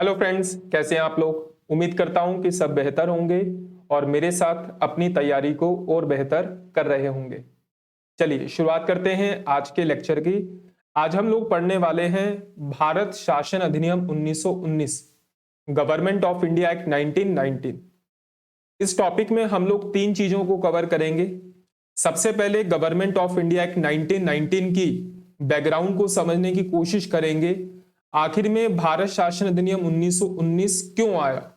Hello friends, कैसे हैं आप लोग। उम्मीद करता हूं कि सब बेहतर होंगे और मेरे साथ अपनी तैयारी को और बेहतर कर रहे होंगे। चलिए शुरुआत करते हैं आज के लेक्चर की। आज हम लोग पढ़ने वाले हैं भारत शासन अधिनियम 1919, गवर्नमेंट ऑफ इंडिया एक्ट 1919। इस टॉपिक में हम लोग तीन चीजों को कवर करेंगे। सबसे पहले गवर्नमेंट ऑफ इंडिया एक्ट 1919 की बैकग्राउंड को समझने की कोशिश करेंगे। आखिर में भारत शासन अधिनियम 1919 क्यों आया।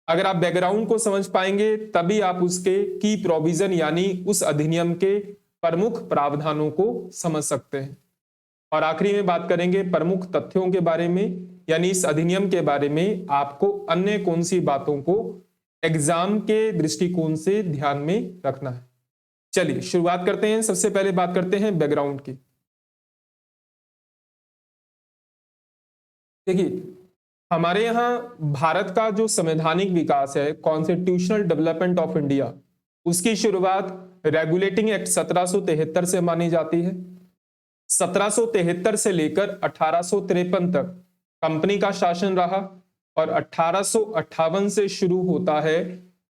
अगर आप बैकग्राउंड को समझ पाएंगे तभी आप उसके की प्रोविजन यानी उस अधिनियम के प्रमुख प्रावधानों को समझ सकते हैं। और आखिरी में बात करेंगे प्रमुख तथ्यों के बारे में, यानी इस अधिनियम के बारे में आपको अन्य कौन सी बातों को एग्जाम के दृष्टिकोण से ध्यान में रखना है। चलिए शुरुआत करते हैं। सबसे पहले बात करते हैं बैकग्राउंड की। देखिए, हमारे यहां भारत का जो संवैधानिक विकास है, कॉन्स्टिट्यूशनल डेवलपमेंट ऑफ इंडिया, उसकी शुरुआत रेगुलेटिंग एक्ट 1773 से मानी जाती है। 1773 से लेकर 1853 तक कंपनी का शासन रहा और 1858 से शुरू होता है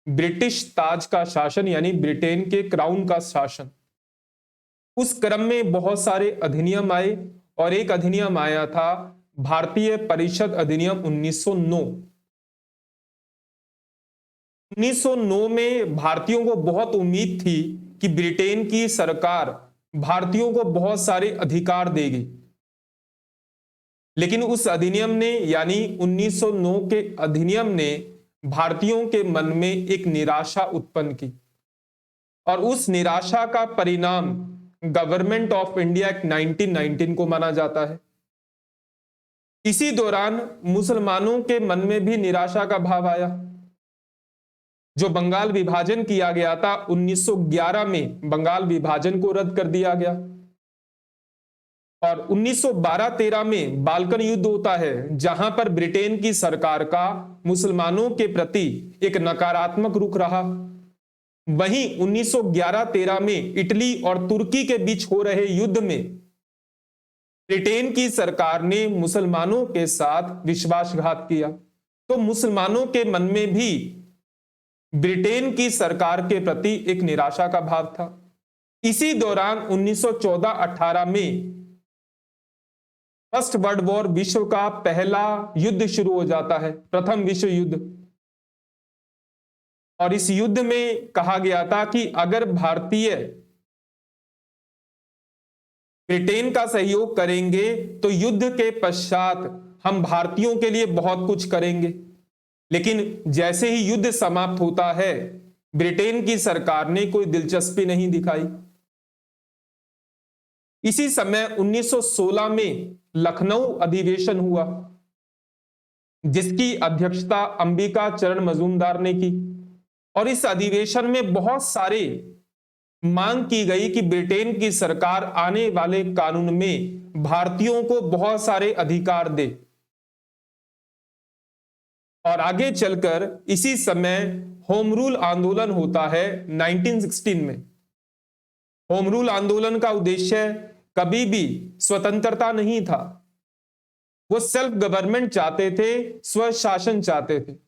ब्रिटिश ताज का शासन, यानी ब्रिटेन के क्राउन का शासन। उस क्रम में बहुत सारे अधिनियम आए और एक अधिनियम आया था भारतीय परिषद अधिनियम 1909। 1909 में भारतीयों को बहुत उम्मीद थी कि ब्रिटेन की सरकार भारतीयों को बहुत सारे अधिकार देगी, लेकिन उस अधिनियम ने यानी 1909 के अधिनियम ने भारतीयों के मन में एक निराशा उत्पन्न की और उस निराशा का परिणाम गवर्नमेंट ऑफ इंडिया एक्ट 1919 को माना जाता है। इसी दौरान मुसलमानों के मन में भी निराशा का भाव आया। जो बंगाल विभाजन किया गया था 1911 में, बंगाल विभाजन को रद्द कर दिया गया और 1912-13 में बाल्कन युद्ध होता है, जहां पर ब्रिटेन की सरकार का मुसलमानों के प्रति एक नकारात्मक रुख रहा। वहीं 1911-13 में इटली और तुर्की के बीच हो रहे युद्ध में ब्रिटेन की सरकार ने मुसलमानों के साथ विश्वासघात किया, तो मुसलमानों के मन में भी ब्रिटेन की सरकार के प्रति एक निराशा का भाव था। इसी दौरान 1914-18 में फर्स्ट वर्ल्ड वॉर, विश्व का पहला युद्ध शुरू हो जाता है, प्रथम विश्व युद्ध। और इस युद्ध में कहा गया था कि अगर भारतीय ब्रिटेन का सहयोग करेंगे तो युद्ध के पश्चात हम भारतीयों के लिए बहुत कुछ करेंगे। लेकिन जैसे ही युद्ध समाप्त होता है, ब्रिटेन की सरकार ने कोई दिलचस्पी नहीं दिखाई। इसी समय 1916 में लखनऊ अधिवेशन हुआ, जिसकी अध्यक्षता अंबिका चरण मजूमदार ने की। और इस अधिवेशन में बहुत सारे मांग की गई कि ब्रिटेन की सरकार आने वाले कानून में भारतीयों को बहुत सारे अधिकार दे। और आगे चलकर इसी समय होम रूल आंदोलन होता है 1916 में। होम रूल आंदोलन का उद्देश्य कभी भी स्वतंत्रता नहीं था, वो सेल्फ गवर्नमेंट चाहते थे, स्वशासन चाहते थे।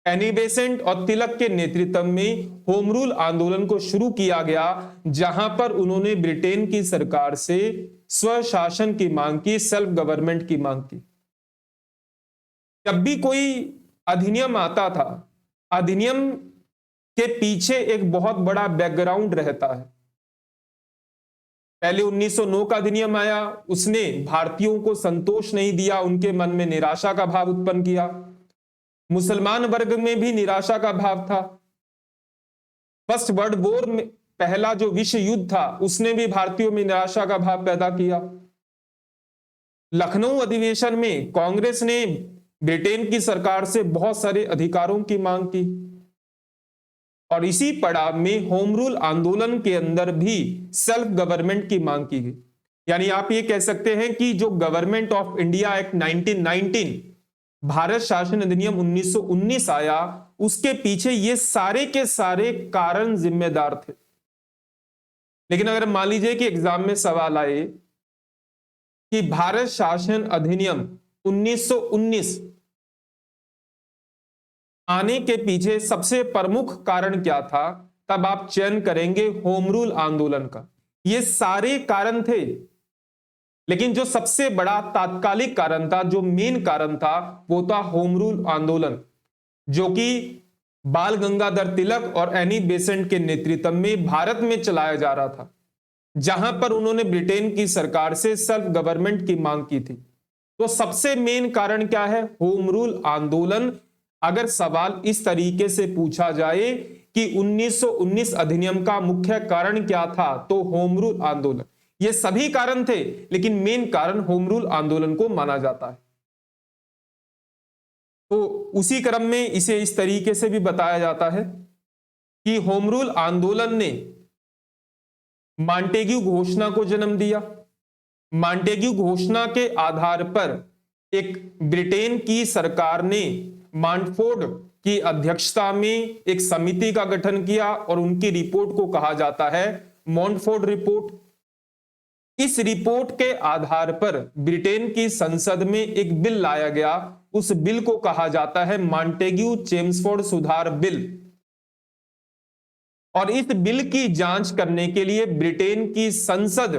एनी बेसेंट और तिलक के नेतृत्व में होम रूल आंदोलन को शुरू किया गया, जहां पर उन्होंने ब्रिटेन की सरकार से स्वशासन की मांग की, सेल्फ गवर्नमेंट की मांग की। जब भी कोई अधिनियम आता था, अधिनियम के पीछे एक बहुत बड़ा बैकग्राउंड रहता है। पहले 1909 का अधिनियम आया, उसने भारतीयों को संतोष नहीं दिया, उनके मन में निराशा का भाव उत्पन्न किया। मुसलमान वर्ग में भी निराशा का भाव था। फर्स्ट वर्ल्ड वॉर में, पहला जो विश्व युद्ध था, उसने भी भारतीयों में निराशा का भाव पैदा किया। लखनऊ अधिवेशन में कांग्रेस ने ब्रिटेन की सरकार से बहुत सारे अधिकारों की मांग की और इसी पड़ाव में होम रूल आंदोलन के अंदर भी सेल्फ गवर्नमेंट की मांग की गई। यानी आप ये कह सकते हैं कि जो government of India act 1919, Bharat शासन अधिनियम 1919 आया, उसके पीछे ये सारे के सारे कारण जिम्मेदार थे। लेकिन अगर मान लीजिए कि एग्जाम में सवाल आए कि भारत शासन अधिनियम 1919 आने के पीछे सबसे प्रमुख कारण क्या था, तब आप चयन करेंगे होम रूल आंदोलन का। ये सारे कारण थे, लेकिन जो सबसे बड़ा तात्कालिक कारण था, जो मेन कारण था, वो था होम रूल आंदोलन, जो कि बाल गंगाधर तिलक और एनी बेसेंट के नेतृत्व में भारत में चलाया जा रहा था, जहां पर उन्होंने ब्रिटेन की सरकार से सेल्फ गवर्नमेंट की मांग की थी। तो सबसे मेन कारण क्या है? होम रूल आंदोलन। अगर सवाल इस तरीके से पूछा जाए कि 1919 अधिनियम का मुख्य कारण क्या था, तो होम रूल आंदोलन। ये सभी कारण थे, लेकिन मेन कारण होम रूल आंदोलन को माना जाता है। तो उसी क्रम में इसे इस तरीके से भी बताया जाता है कि होम रूल आंदोलन ने मॉन्टेग्यू घोषणा को जन्म दिया। मॉन्टेग्यू घोषणा के आधार पर एक ब्रिटेन की सरकार ने मॉन्टफोर्ड की अध्यक्षता में एक समिति का गठन किया और उनकी रिपोर्ट को कहा जाता है मॉन्टफोर्ड रिपोर्ट। इस रिपोर्ट के आधार पर ब्रिटेन की संसद में एक बिल लाया गया। उस बिल को कहा जाता है मॉन्टेग्यू चेम्सफोर्ड सुधार बिल। और इस बिल की जांच करने के लिए ब्रिटेन की संसद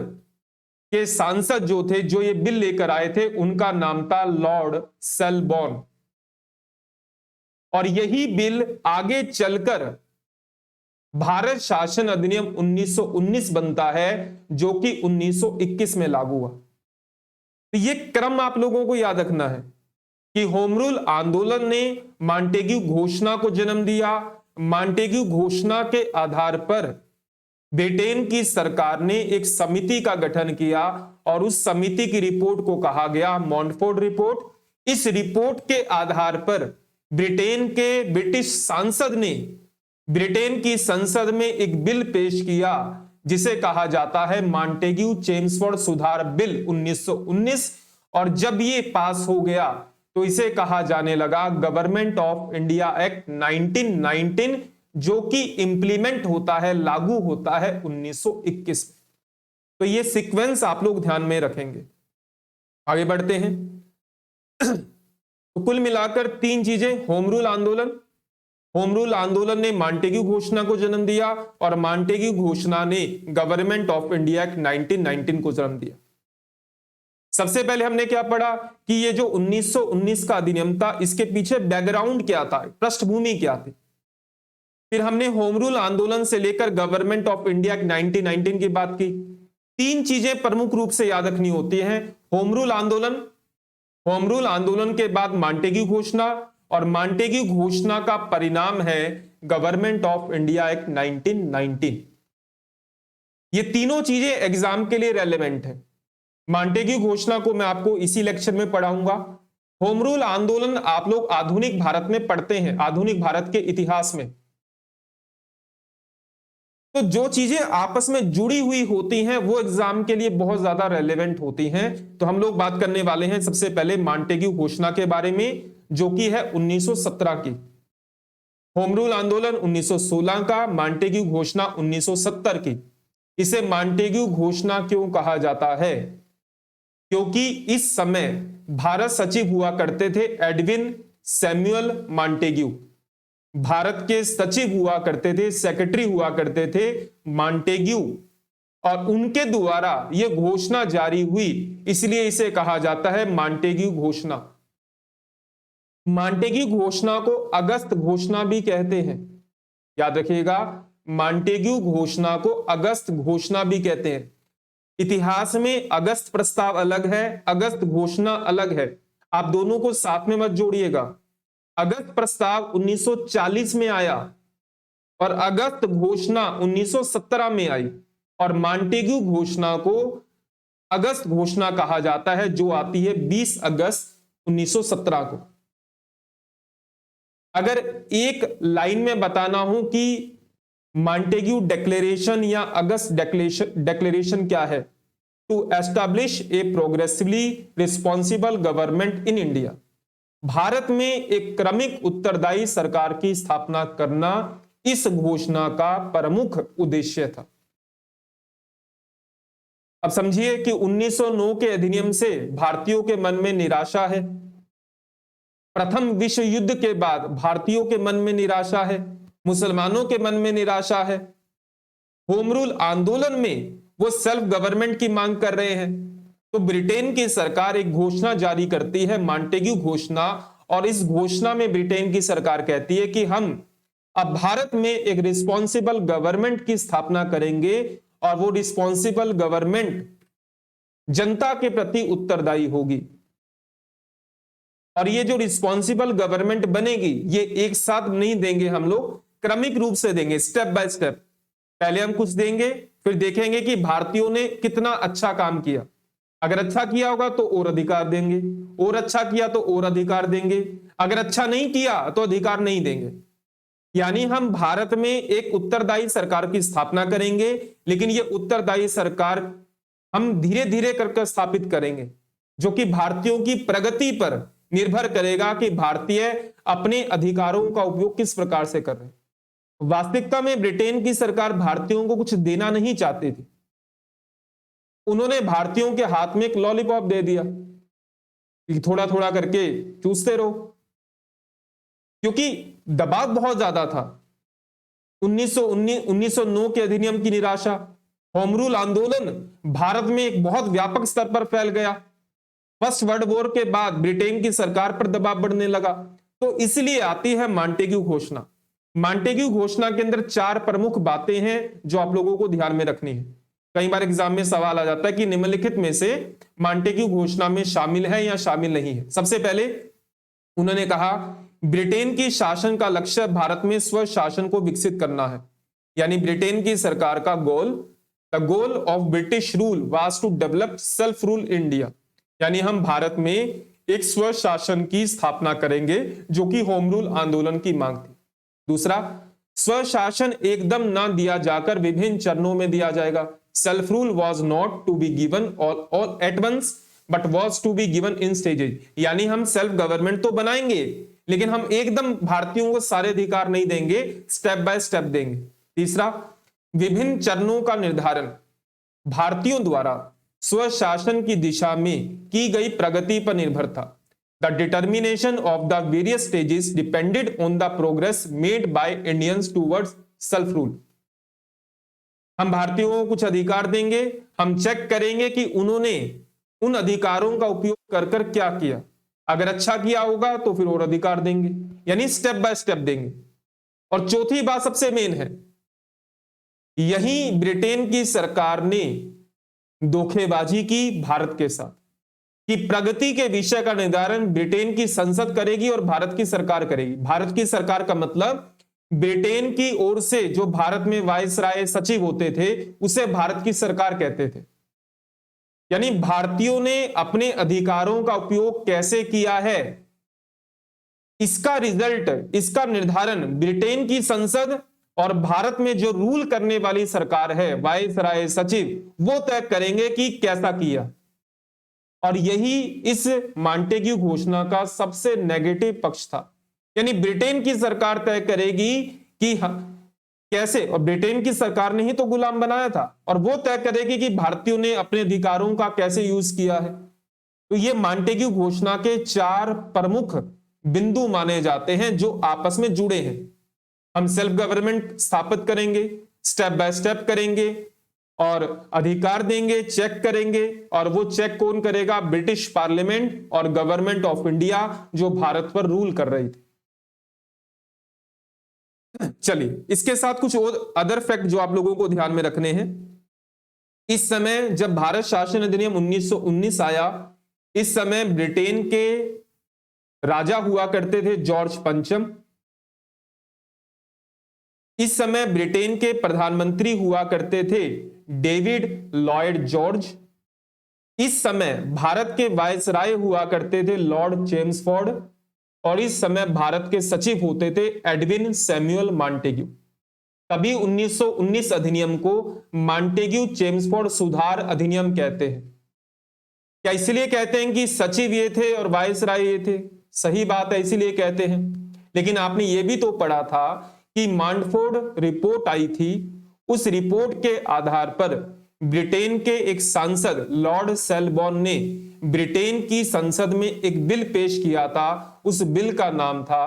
के सांसद जो थे, जो ये बिल लेकर आए थे, उनका नाम था लॉर्ड सेलबॉर्न। और यही बिल आगे चलकर भारत शासन अधिनियम 1919 बनता है, जो कि 1921 में लागू हुआ। तो ये क्रम आप लोगों को याद रखना है कि होम रूल आंदोलन ने मॉन्टेग्यू घोषणा को जन्म दिया। मॉन्टेग्यू घोषणा के आधार पर ब्रिटेन की सरकार ने एक समिति का गठन किया और उस समिति की रिपोर्ट को कहा गया मॉन्टफोर्ड रिपोर्ट। इस रिपोर्ट के आधार पर ब्रिटेन के ब्रिटिश सांसद ने ब्रिटेन की संसद में एक बिल पेश किया, जिसे कहा जाता है मॉन्टेग्यू चेम्सफोर्ड सुधार बिल 1919। और जब ये पास हो गया तो इसे कहा जाने लगा गवर्नमेंट ऑफ इंडिया एक्ट 1919, जो कि इंप्लीमेंट होता है, लागू होता है 1921 में। तो ये सीक्वेंस आप लोग ध्यान में रखेंगे। आगे बढ़ते हैं। तो कुल मिलाकर तीन चीजें, होम रूल आंदोलन ने मॉन्टेग्यू घोषणा को जन्म दिया और मॉन्टेग्यू घोषणा ने गवर्नमेंट ऑफ इंडिया एक्ट 1919 को जन्म दिया। सबसे पहले हमने क्या पढ़ा कि ये जो 1919 का अधिनियम था, इसके पीछे बैकग्राउंड क्या था, पृष्ठभूमि क्या थी। फिर हमने होम रूल आंदोलन से लेकर गवर्नमेंट ऑफ इंडिया एक्ट 1919 की बात की। तीन चीजें प्रमुख रूप से याद रखनी होती हैं, होम रूल आंदोलन के बाद मॉन्टेग्यू घोषणा, और मॉन्टेग्यू घोषणा का परिणाम है गवर्नमेंट ऑफ इंडिया एक्ट 1919। ये तीनों चीजें एग्जाम के लिए रेलेवेंट है। मॉन्टेग्यू घोषणा को मैं आपको इसी लेक्चर में पढ़ाऊंगा। होम रूल आंदोलन आप लोग आधुनिक भारत में पढ़ते हैं, आधुनिक भारत के इतिहास में। तो जो चीजें आपस में जुड़ी हुई होती हैं वो एग्जाम के लिए बहुत ज्यादा रेलेवेंट होती हैं। तो हम लोग बात करने वाले हैं सबसे पहले मॉन्टेग्यू घोषणा के बारे में, जो कि है 1917 की। होम रूल आंदोलन 1916 का, मॉन्टेग्यू घोषणा 1970 की। इसे मॉन्टेग्यू घोषणा क्यों कहा जाता है? क्योंकि इस समय भारत सचिव हुआ करते थे एडविन सैमुअल मॉन्टेग्यू। भारत के सचिव हुआ करते थे, सेक्रेटरी हुआ करते थे मॉन्टेग्यू, और उनके द्वारा यह घोषणा जारी हुई, इसलिए इसे कहा जाता है मॉन्टेग्यू घोषणा। मॉन्टेग्यू घोषणा को अगस्त घोषणा भी कहते हैं, याद रखिएगा। मॉन्टेग्यू घोषणा को अगस्त घोषणा भी कहते हैं। इतिहास में अगस्त प्रस्ताव अलग है, अगस्त घोषणा अलग है, आप दोनों को साथ में मत जोड़िएगा। अगस्त प्रस्ताव 1940 में आया और अगस्त घोषणा 1917 में आई, और मॉन्टेग्यू घोषणा को अगस्त घोषणा कहा जाता है, जो आती है 20 अगस्त 1917 को। अगर एक लाइन में बताना हो कि मॉन्टेग्यू डिक्लेरेशन या अगस्त डिक्लेरेशन क्या है, to establish a progressively responsible government in India, Bharat में एक क्रमिक उत्तरदायी सरकार की स्थापना करना इस घोषणा का प्रमुख उद्देश्य था। अब समझिए कि 1909 के अधिनियम से भारतीयों के मन में निराशा है, प्रथम विश्व युद्ध के बाद भारतीयों के मन में निराशा है, मुसलमानों के मन में निराशा है। होम रूल आंदोलन में वो सेल्फ गवर्नमेंट की मांग कर रहे हैं। तो ब्रिटेन की सरकार एक घोषणा जारी करती है, मॉन्टेग्यू घोषणा, और इस घोषणा में ब्रिटेन की सरकार कहती है कि हम अब भारत में एक रिस्पॉन्सिबल गवर्नमेंट की स्थापना करेंगे और वो रिस्पॉन्सिबल गवर्नमेंट जनता के प्रति उत्तरदायी होगी। और ये जो रिस्पॉन्सिबल गवर्नमेंट बनेगी ये एक साथ नहीं देंगे हम लोग, क्रमिक रूप से देंगे, स्टेप बाय स्टेप। पहले हम कुछ देंगे, फिर देखेंगे कि भारतीयों ने कितना अच्छा काम किया। अगर अच्छा किया होगा तो और अधिकार देंगे, और अच्छा किया तो और अधिकार देंगे, अगर अच्छा नहीं किया तो अधिकार नहीं देंगे। यानी हम भारत में एक उत्तरदायी सरकार की स्थापना करेंगे, लेकिन ये उत्तरदायी सरकार हम धीरे धीरे करके स्थापित करेंगे, जो कि भारतीयों की प्रगति पर निर्भर करेगा कि भारतीय अपने अधिकारों का उपयोग किस प्रकार से कर रहे हैं। वास्तविकता में ब्रिटेन की सरकार भारतीयों को कुछ देना नहीं चाहती थी। उन्होंने भारतीयों के हाथ में एक लॉलीपॉप दे दिया कि थोड़ा थोड़ा करके चूसते रहो, क्योंकि दबाव बहुत ज्यादा था। 1909 के अधिनियम की निराशा, होम रूल आंदोलन भारत में एक बहुत व्यापक स्तर पर फैल गया। फर्स्ट वर्ल्ड वॉर के बाद ब्रिटेन की सरकार पर दबाव बढ़ने लगा, तो इसलिए आती है मॉन्टेग्यू घोषणा। मॉन्टेग्यू घोषणा के अंदर 4 प्रमुख बातें हैं जो आप लोगों को ध्यान में रखनी है। कई बार एग्जाम में सवाल आ जाता है कि निम्नलिखित में से मॉन्टेग्यू घोषणा में शामिल है या शामिल नहीं है। सबसे पहले उन्होंने कहा ब्रिटेन की शासन का लक्ष्य भारत में स्वशासन को विकसित करना है। यानी ब्रिटेन की सरकार का goal, the goal of British rule was to develop self rule India. यानी हम भारत में एक स्वशासन की स्थापना करेंगे, जो कि होम रूल आंदोलन की मांग थी। दूसरा, स्वशासन एकदम ना दिया जाकर विभिन्न चरणों में दिया जाएगा। Self rule was not to be given all at once but was to be given in stages. यानी हम सेल्फ गवर्नमेंट तो बनाएंगे, लेकिन हम एकदम भारतीयों को सारे अधिकार नहीं देंगे, स्टेप बाय स्टेप देंगे। तीसरा, विभिन्न चरणों का निर्धारण भारतीयों द्वारा स्वशासन की दिशा में की गई प्रगति पर निर्भर था। The determination of the various stages depended on the progress made by Indians towards self rule. हम भारतीयों को कुछ अधिकार देंगे, हम चेक करेंगे कि उन्होंने उन अधिकारों का उपयोग कर कर क्या किया। अगर अच्छा किया होगा तो फिर और अधिकार देंगे, यानी स्टेप बाय स्टेप देंगे। और चौथी बात सबसे मेन है, यही ब्रिटेन की सरकार ने धोखेबाजी की भारत के साथ, कि प्रगति के विषय का निर्धारण ब्रिटेन की संसद करेगी और भारत की सरकार करेगी। भारत की सरकार का मतलब ब्रिटेन की ओर से जो भारत में वायसराय सचिव होते थे उसे भारत की सरकार कहते थे। यानी भारतीयों ने अपने अधिकारों का उपयोग कैसे किया है, इसका रिजल्ट, इसका निर्धारण ब्रिटेन की संसद और भारत में जो रूल करने वाली सरकार है वायसराय सचिव, वो तय करेंगे कि कैसा किया। और यही इस मॉन्टेग्यू घोषणा का सबसे नेगेटिव पक्ष था। यानी ब्रिटेन की सरकार तय करेगी कि कैसे, और ब्रिटेन की सरकार ने ही तो गुलाम बनाया था, और वो तय करेगी कि भारतीयों ने अपने अधिकारों का कैसे यूज किया है। तो ये मॉन्टेग्यू घोषणा के 4 प्रमुख बिंदु माने जाते हैं जो आपस में जुड़े हैं। हम सेल्फ गवर्नमेंट स्थापित करेंगे, स्टेप बाय स्टेप करेंगे, और अधिकार देंगे, चेक करेंगे, और वो चेक कौन करेगा? ब्रिटिश पार्लियामेंट और गवर्नमेंट ऑफ इंडिया, जो भारत पर रूल कर रही थी। चलिए, इसके साथ कुछ और अदर फैक्ट जो आप लोगों को ध्यान में रखने हैं। इस समय जब भारत शासन अधिनियम 1919 आया, इस समय ब्रिटेन के राजा हुआ करते थे जॉर्ज पंचम। इस समय ब्रिटेन के प्रधानमंत्री हुआ करते थे डेविड लॉयड जॉर्ज। इस समय भारत के वायसराय हुआ करते थे लॉर्ड चेम्सफोर्ड, और इस समय भारत के सचिव होते थे एडविन सैमुअल मॉन्टेग्यू। तभी 1919 अधिनियम को मॉन्टेग्यू चेम्सफोर्ड सुधार अधिनियम कहते हैं। क्या इसलिए कहते हैं कि सचिव ये थे और वायसराय ये थे? सही बात है, इसीलिए कहते हैं। लेकिन आपने ये भी तो पढ़ा था कि मॉन्टफोर्ड रिपोर्ट आई थी, उस रिपोर्ट के आधार पर ब्रिटेन के एक सांसद लॉर्ड सेलबॉर्न ने ब्रिटेन की संसद में एक बिल पेश किया था। उस बिल का नाम था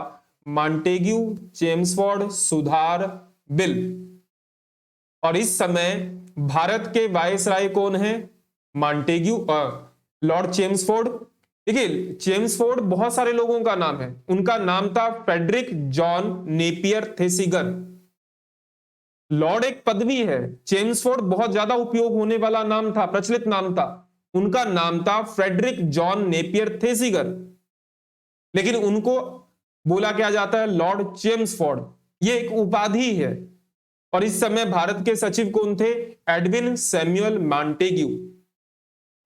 मॉन्टेग्यू चेम्सफोर्ड सुधार बिल। और इस समय भारत के वायसराय कौन है? Montagu Lord Chelmsford. देखिए, चेम्सफोर्ड बहुत सारे लोगों का नाम है, उनका नाम था Frederic John Napier Thesiger. Lord एक पदवी है, चेम्सफोर्ड बहुत ज्यादा उपयोग होने वाला नाम था, प्रचलित नाम था। उनका नाम था फ्रेडरिक जॉन नेपियर थेसिगर, लेकिन उनको बोला क्या जाता है? Lord Chelmsford. ये एक उपाधि है। और इस समय भारत के सचिव कौन थे? Edwin Samuel Montagu.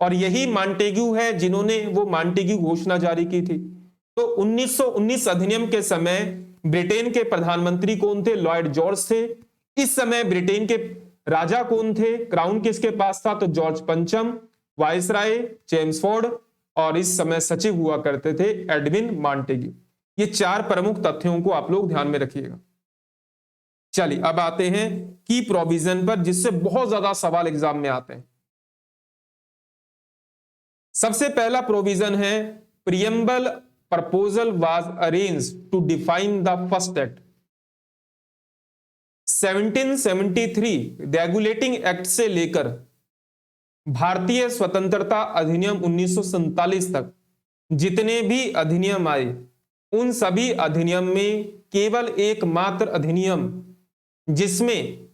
और यही मॉन्टेग्यू है जिन्होंने वो मॉन्टेग्यू घोषणा जारी की थी। तो 1919 अधिनियम के समय ब्रिटेन के प्रधानमंत्री कौन थे? लॉर्ड जॉर्ज थे। इस समय ब्रिटेन के राजा कौन थे? क्राउन किसके पास था? तो जॉर्ज पंचम। वायसराय चेम्सफोर्ड, और इस समय सचिव हुआ करते थे एडविन मॉन्टेग्यू। ये चार प्रमुख तथ्यों को आप लोग ध्यान में रखिएगा। चलिए अब आते हैं की प्रोविजन पर, जिससे बहुत ज्यादा सवाल एग्जाम में आते हैं। सबसे पहला प्रोविजन है preamble proposal was arranged to define the first act. 1773 regulating act से लेकर भारतीय स्वतंत्रता अधिनियम 1947 तक जितने भी अधिनियम आए, उन सभी अधिनियम में केवल एकमात्र अधिनियम जिसमें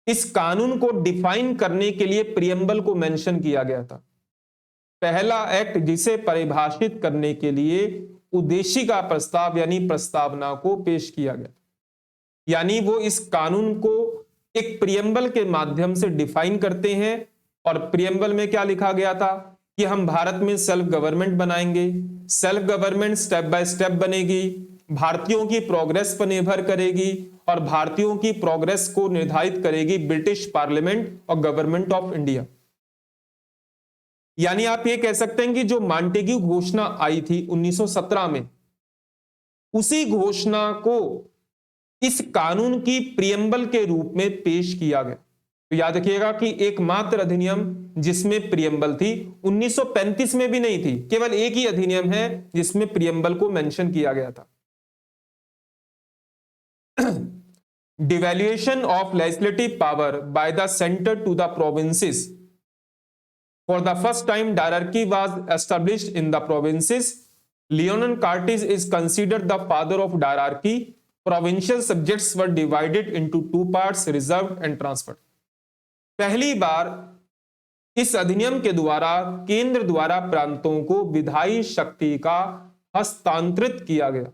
इस कानून को डिफाइन करने के लिए प्रियम्बल को मेंशन किया गया था। पहला एक्ट जिसे परिभाषित करने के लिए उद्देशिका प्रस्ताव यानी प्रस्तावना को पेश किया गया, यानी वो इस कानून को एक प्रियम्बल के माध्यम से डिफाइन करते हैं। और प्रियम्बल में क्या लिखा गया था कि हम भारत में सेल्फ गवर्नमेंट बनाएंगे, self government step by step बनेगी, भारतीयों की प्रोग्रेस पर निर्भर करेगी, और भारतीयों की प्रोग्रेस को निर्धारित करेगी ब्रिटिश पार्लियामेंट और गवर्नमेंट ऑफ इंडिया। यानी आप ये कह सकते हैं कि जो मॉन्टेग्यू घोषणा आई थी 1917 में, उसी घोषणा को इस कानून की प्रियम्बल के रूप में पेश किया गया। तो याद रखिएगा कि एकमात्र अधिनियम जिसमें प्रियम्बल थी 1935 में भी नहीं थी, केवल एक ही अधिनियम है जिसमें प्रियम्बल को मेंशन किया गया था। Devaluation of legislative power by the centre to the provinces. For the first time, diarchy was established in the provinces. Leon Curtis is considered the father of diarchy. Provincial subjects were divided into two parts, reserved and transferred. पहली बार इस अधिनियम के द्वारा केंद्र द्वारा प्रांतों को विधायी शक्ति का हस्तांतरित किया गया।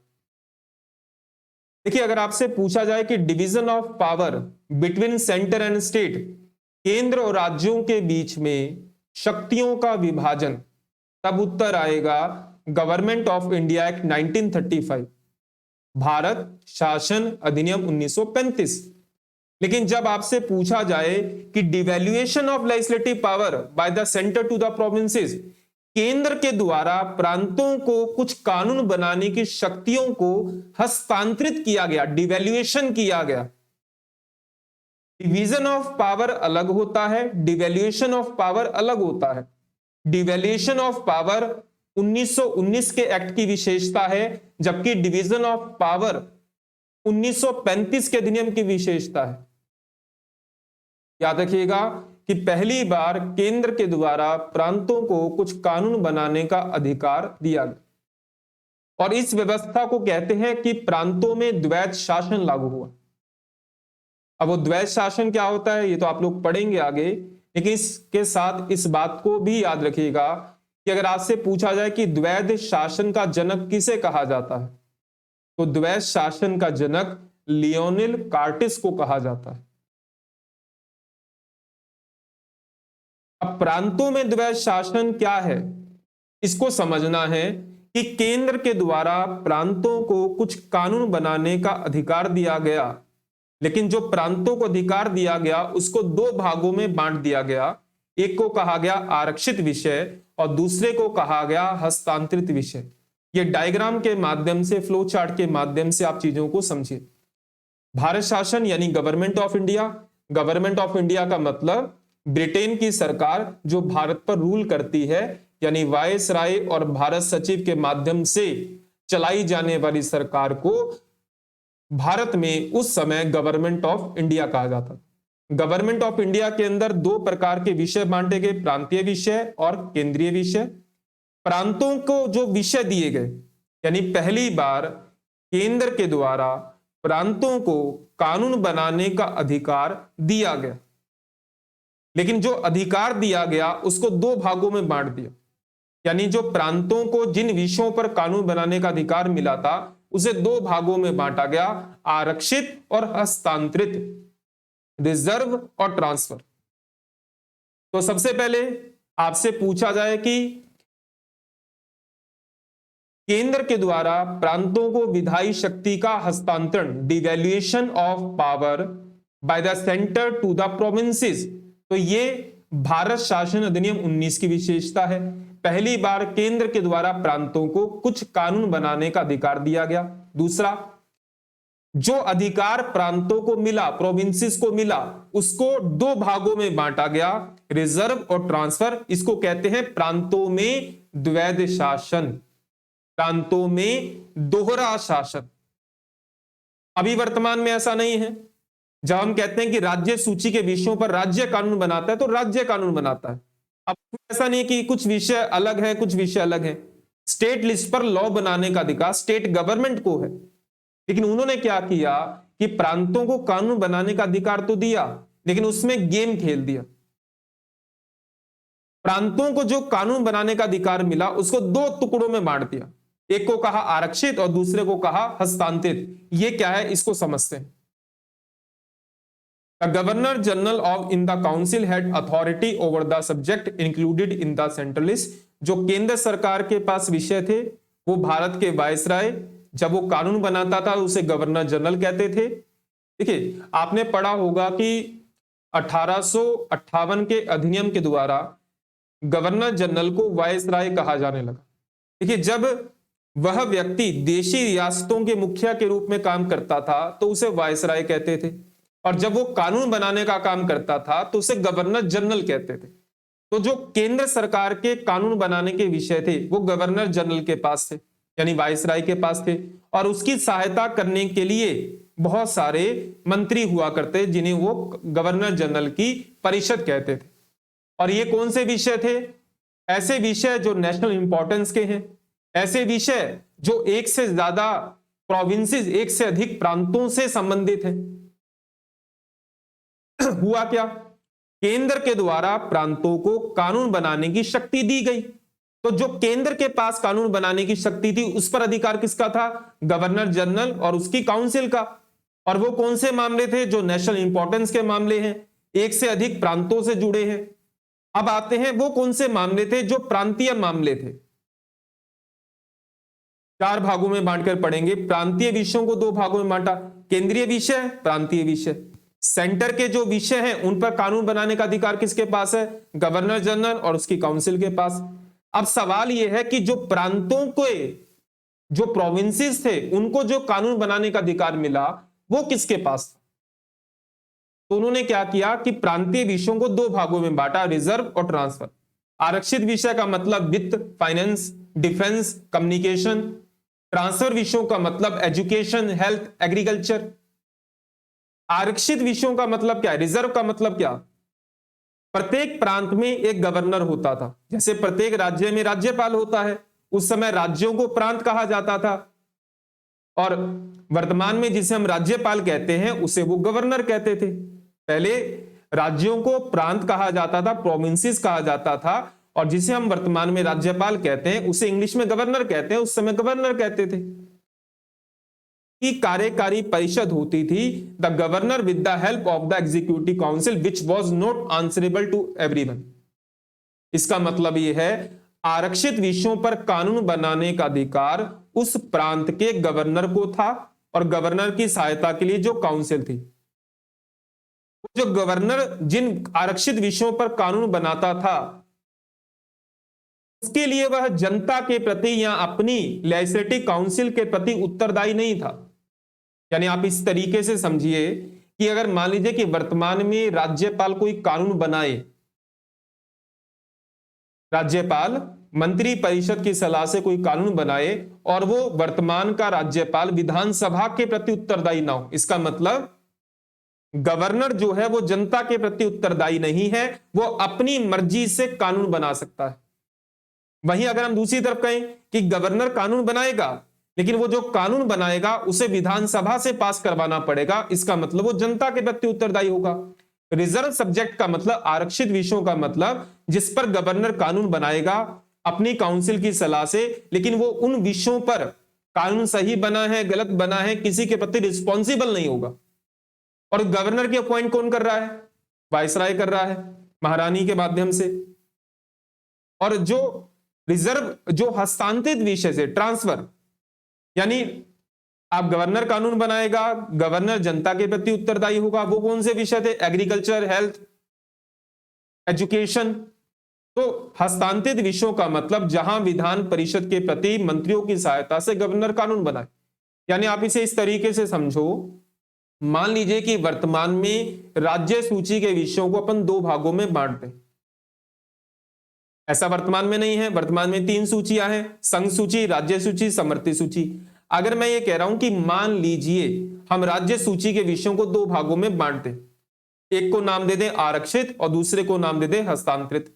देखिए, अगर आपसे पूछा जाए कि division of power between centre and state, केंद्र और राज्यों के बीच में शक्तियों का विभाजन, तब उत्तर आएगा गवर्नमेंट ऑफ इंडिया एक्ट 1935, भारत शासन अधिनियम 1935। लेकिन जब आपसे पूछा जाए कि devaluation of legislative power by the centre to the provinces, केंद्र के द्वारा प्रांतों को कुछ कानून बनाने की शक्तियों को हस्तांतरित किया गया, डिवैल्यूएशन किया गया। डिवीजन ऑफ पावर अलग होता है, डिवैल्यूएशन ऑफ पावर अलग होता है। डिवैल्यूएशन ऑफ पावर 1919 के एक्ट की विशेषता है, जबकि डिवीजन ऑफ पावर 1935 के अधिनियम की विशेषता है। याद रखिएगा कि पहली बार केंद्र के द्वारा प्रांतों को कुछ कानून बनाने का अधिकार दिया गया, और इस व्यवस्था को कहते हैं कि प्रांतों में द्वैध शासन लागू हुआ। अब वो द्वैध शासन क्या होता है ये तो आप लोग पढ़ेंगे आगे, लेकिन इसके साथ इस बात को भी याद रखिएगा कि अगर आपसे पूछा जाए कि द्वैध शासन का जनक किसे कहा जाता है, तो द्वैध शासन का जनक लियोनेल कार्टिस को कहा जाता है। अब प्रांतों में द्वैध शासन क्या है, इसको समझना है कि केंद्र के द्वारा प्रांतों को कुछ कानून बनाने का अधिकार दिया गया, लेकिन जो प्रांतों को अधिकार दिया गया उसको दो भागों में बांट दिया गया। एक को कहा गया आरक्षित विषय और दूसरे को कहा गया हस्तांतरित विषय। ये डायग्राम के माध्यम से, फ्लो चार्ट के माध्यम से आप चीजों को समझिए। भारत शासन यानी government of India, government of India का मतलब ब्रिटेन की सरकार जो भारत पर रूल करती है, यानी वायसराय और भारत सचिव के माध्यम से चलाई जाने वाली सरकार को भारत में उस समय गवर्नमेंट ऑफ इंडिया कहा जाता था। गवर्नमेंट ऑफ इंडिया के अंदर दो प्रकार के विषय बांटे गए, प्रांतीय विषय और केंद्रीय विषय। प्रांतों को जो विषय दिए गए, यानी पहली बार केंद्र के द्वारा प्रांतों को कानून बनाने का अधिकार दिया गया, लेकिन जो अधिकार दिया गया उसको दो भागों में बांट दिया। यानी जो प्रांतों को जिन विषयों पर कानून बनाने का अधिकार मिला था उसे दो भागों में बांटा गया, आरक्षित और हस्तांतरित, रिजर्व और ट्रांसफर। तो सबसे पहले आपसे पूछा जाए कि केंद्र के द्वारा प्रांतों को विधायी शक्ति का हस्तांतरण, devaluation of power by the centre to the provinces, तो ये भारत शासन अधिनियम 19 की विशेषता है। पहली बार केंद्र के द्वारा प्रांतों को कुछ कानून बनाने का अधिकार दिया गया। दूसरा, जो अधिकार प्रांतों को मिला, प्रोविंसेस को मिला, उसको दो भागों में बांटा गया, रिजर्व और ट्रांसफर। इसको कहते हैं प्रांतों में द्वैध शासन, प्रांतों में दोहरा शासन। अभी वर्तमान में ऐसा नहीं है। जब हम कहते हैं कि राज्य सूची के विषयों पर राज्य कानून बनाता है तो राज्य कानून बनाता है। अब ऐसा नहीं कि कुछ विषय अलग है, कुछ विषय अलग है। स्टेट लिस्ट पर लॉ बनाने का अधिकार स्टेट गवर्नमेंट को है, लेकिन उन्होंने क्या किया कि प्रांतों को कानून बनाने का अधिकार तो दिया, लेकिन उसमें गेम खेल दिया। प्रांतों को जो कानून बनाने का अधिकार मिला उसको दो टुकड़ों में बांट दिया, एक को कहा आरक्षित और दूसरे को कहा हस्तांतरित। ये क्या है, इसको समझते हैं। The Governor General of in the Council had authority over the subject included in the central list। जो केंद्र सरकार के पास विषय थे वो भारत के वायसराय जब वो कानून बनाता था उसे गवर्नर जनरल कहते थे। देखिए, आपने पढ़ा होगा कि 1858 के अधिनियम के द्वारा गवर्नर जनरल को वायसराय कहा जाने लगा। देखिए, जब वह व्यक्ति देशी रियासतों के मुखिया के रूप में काम करता था तो उसे वायसराय कहते थे, और जब वो कानून बनाने का काम करता था तो उसे गवर्नर जनरल कहते थे। तो जो केंद्र सरकार के कानून बनाने के विषय थे वो गवर्नर जनरल के पास थे, यानी वायसराय के पास थे, और उसकी सहायता करने के लिए बहुत सारे मंत्री हुआ करते जिन्हें वो गवर्नर जनरल की परिषद कहते थे। और ये कौन से विषय थे? ऐसे विषय जो नेशनल इंपॉर्टेंस के हैं, ऐसे विषय जो एक से ज्यादा प्रोविंसेस, एक से अधिक प्रांतों से संबंधित हैं। हुआ क्या, केंद्र के द्वारा प्रांतों को कानून बनाने की शक्ति दी गई, तो जो केंद्र के पास कानून बनाने की शक्ति थी उस पर अधिकार किसका था? गवर्नर जनरल और उसकी काउंसिल का। और वो कौन से मामले थे? जो नेशनल इंपॉर्टेंस के मामले हैं, एक से अधिक प्रांतों से जुड़े हैं। अब आते हैं वो कौन से मामले थे जो प्रांतीय मामले थे। चार भागों में बांटकर पढ़ेंगे। प्रांतीय विषयों को दो भागों में बांटा, केंद्रीय विषय, प्रांतीय विषय। सेंटर के जो विषय हैं उन पर कानून बनाने का अधिकार किसके पास है? गवर्नर जनरल और उसकी काउंसिल के पास। अब सवाल यह है कि जो प्रांतों के जो प्रोविंसेस थे उनको जो कानून बनाने का अधिकार मिला वो किसके पास था? तो उन्होंने क्या किया कि प्रांतीय विषयों को दो भागों में बांटा, रिजर्व और ट्रांसफर। आरक्षित विषय का मतलब वित्त, फाइनेंस, डिफेंस, कम्युनिकेशन। ट्रांसफर विषयों का मतलब एजुकेशन, हेल्थ, एग्रीकल्चर। आरक्षित विषयों का मतलब क्या है? रिजर्व का मतलब क्या? प्रत्येक प्रांत में एक गवर्नर होता था, जैसे प्रत्येक राज्य में राज्यपाल होता है। उस समय राज्यों को प्रांत कहा जाता था, और वर्तमान में जिसे हम राज्यपाल कहते हैं उसे वो गवर्नर कहते थे। पहले राज्यों को प्रांत कहा जाता था, प्रोविंसेस कहा जाता था, और जिसे हम वर्तमान में राज्यपाल कहते हैं उसे इंग्लिश में गवर्नर कहते हैं, उस समय गवर्नर कहते थे। की कार्यकारी परिषद होती थी, the governor with the help of the executive council which was not answerable to everyone. इसका मतलब यह है आरक्षित विषयों पर कानून बनाने का अधिकार उस प्रांत के गवर्नर को था, और गवर्नर की सहायता के लिए जो काउंसिल थी, जो गवर्नर जिन आरक्षित विषयों पर कानून बनाता था उसके लिए वह जनता के प्रति या अपनी लेजिस्लेटिव काउंसिल के प्रति उत्तरदायी नहीं था। यानी आप इस तरीके से समझिए कि अगर मान लीजिए कि वर्तमान में राज्यपाल कोई कानून बनाए राज्यपाल मंत्री परिषद की सलाह से कोई कानून बनाए और वो वर्तमान का राज्यपाल विधानसभा के प्रति उत्तरदायी ना हो। इसका मतलब गवर्नर जो है वो जनता के प्रति उत्तरदायी नहीं है, वो अपनी मर्जी से कानून बना सकता है। वहीं अगर हम दूसरी तरफ कहें कि गवर्नर कानून बनाएगा, लेकिन वो जो कानून बनाएगा उसे विधानसभा से पास करवाना पड़ेगा, इसका मतलब वो जनता के प्रति उत्तरदायी होगा। रिजर्व सब्जेक्ट का मतलब आरक्षित विषयों का मतलब जिस पर गवर्नर कानून बनाएगा अपनी काउंसिल की सलाह से, लेकिन वो उन विषयों पर कानून सही बना है गलत बना है किसी के प्रति रिस्पॉन्सिबल नहीं होगा। और गवर्नर की अपॉइंट कौन कर रहा है? वायसराय कर रहा है महारानी के माध्यम से। और जो रिजर्व जो हस्तांतरित विषय से ट्रांसफर, यानी आप गवर्नर कानून बनाएगा, गवर्नर जनता के प्रति उत्तरदायी होगा, वो कौन से विषय थे? Agriculture, health, education. तो हस्तांतरित विषयों का मतलब जहां विधान परिषद के प्रति मंत्रियों की सहायता से गवर्नर कानून बनाए। यानी आप इसे इस तरीके से समझो, मान लीजिए कि वर्तमान में राज्य सूची के विषयों को अपन दो भागों में बांट दें। ऐसा वर्तमान में नहीं है, वर्तमान में 3 सूचियां हैं, संघ सूची, राज्य सूची, समवर्ती सूची। अगर मैं ये कह रहा हूं कि मान लीजिए हम राज्य सूची के विषयों को 2 भागों में बांट दें, एक को नाम दे दें आरक्षित और दूसरे को नाम दे दें हस्तांतरित।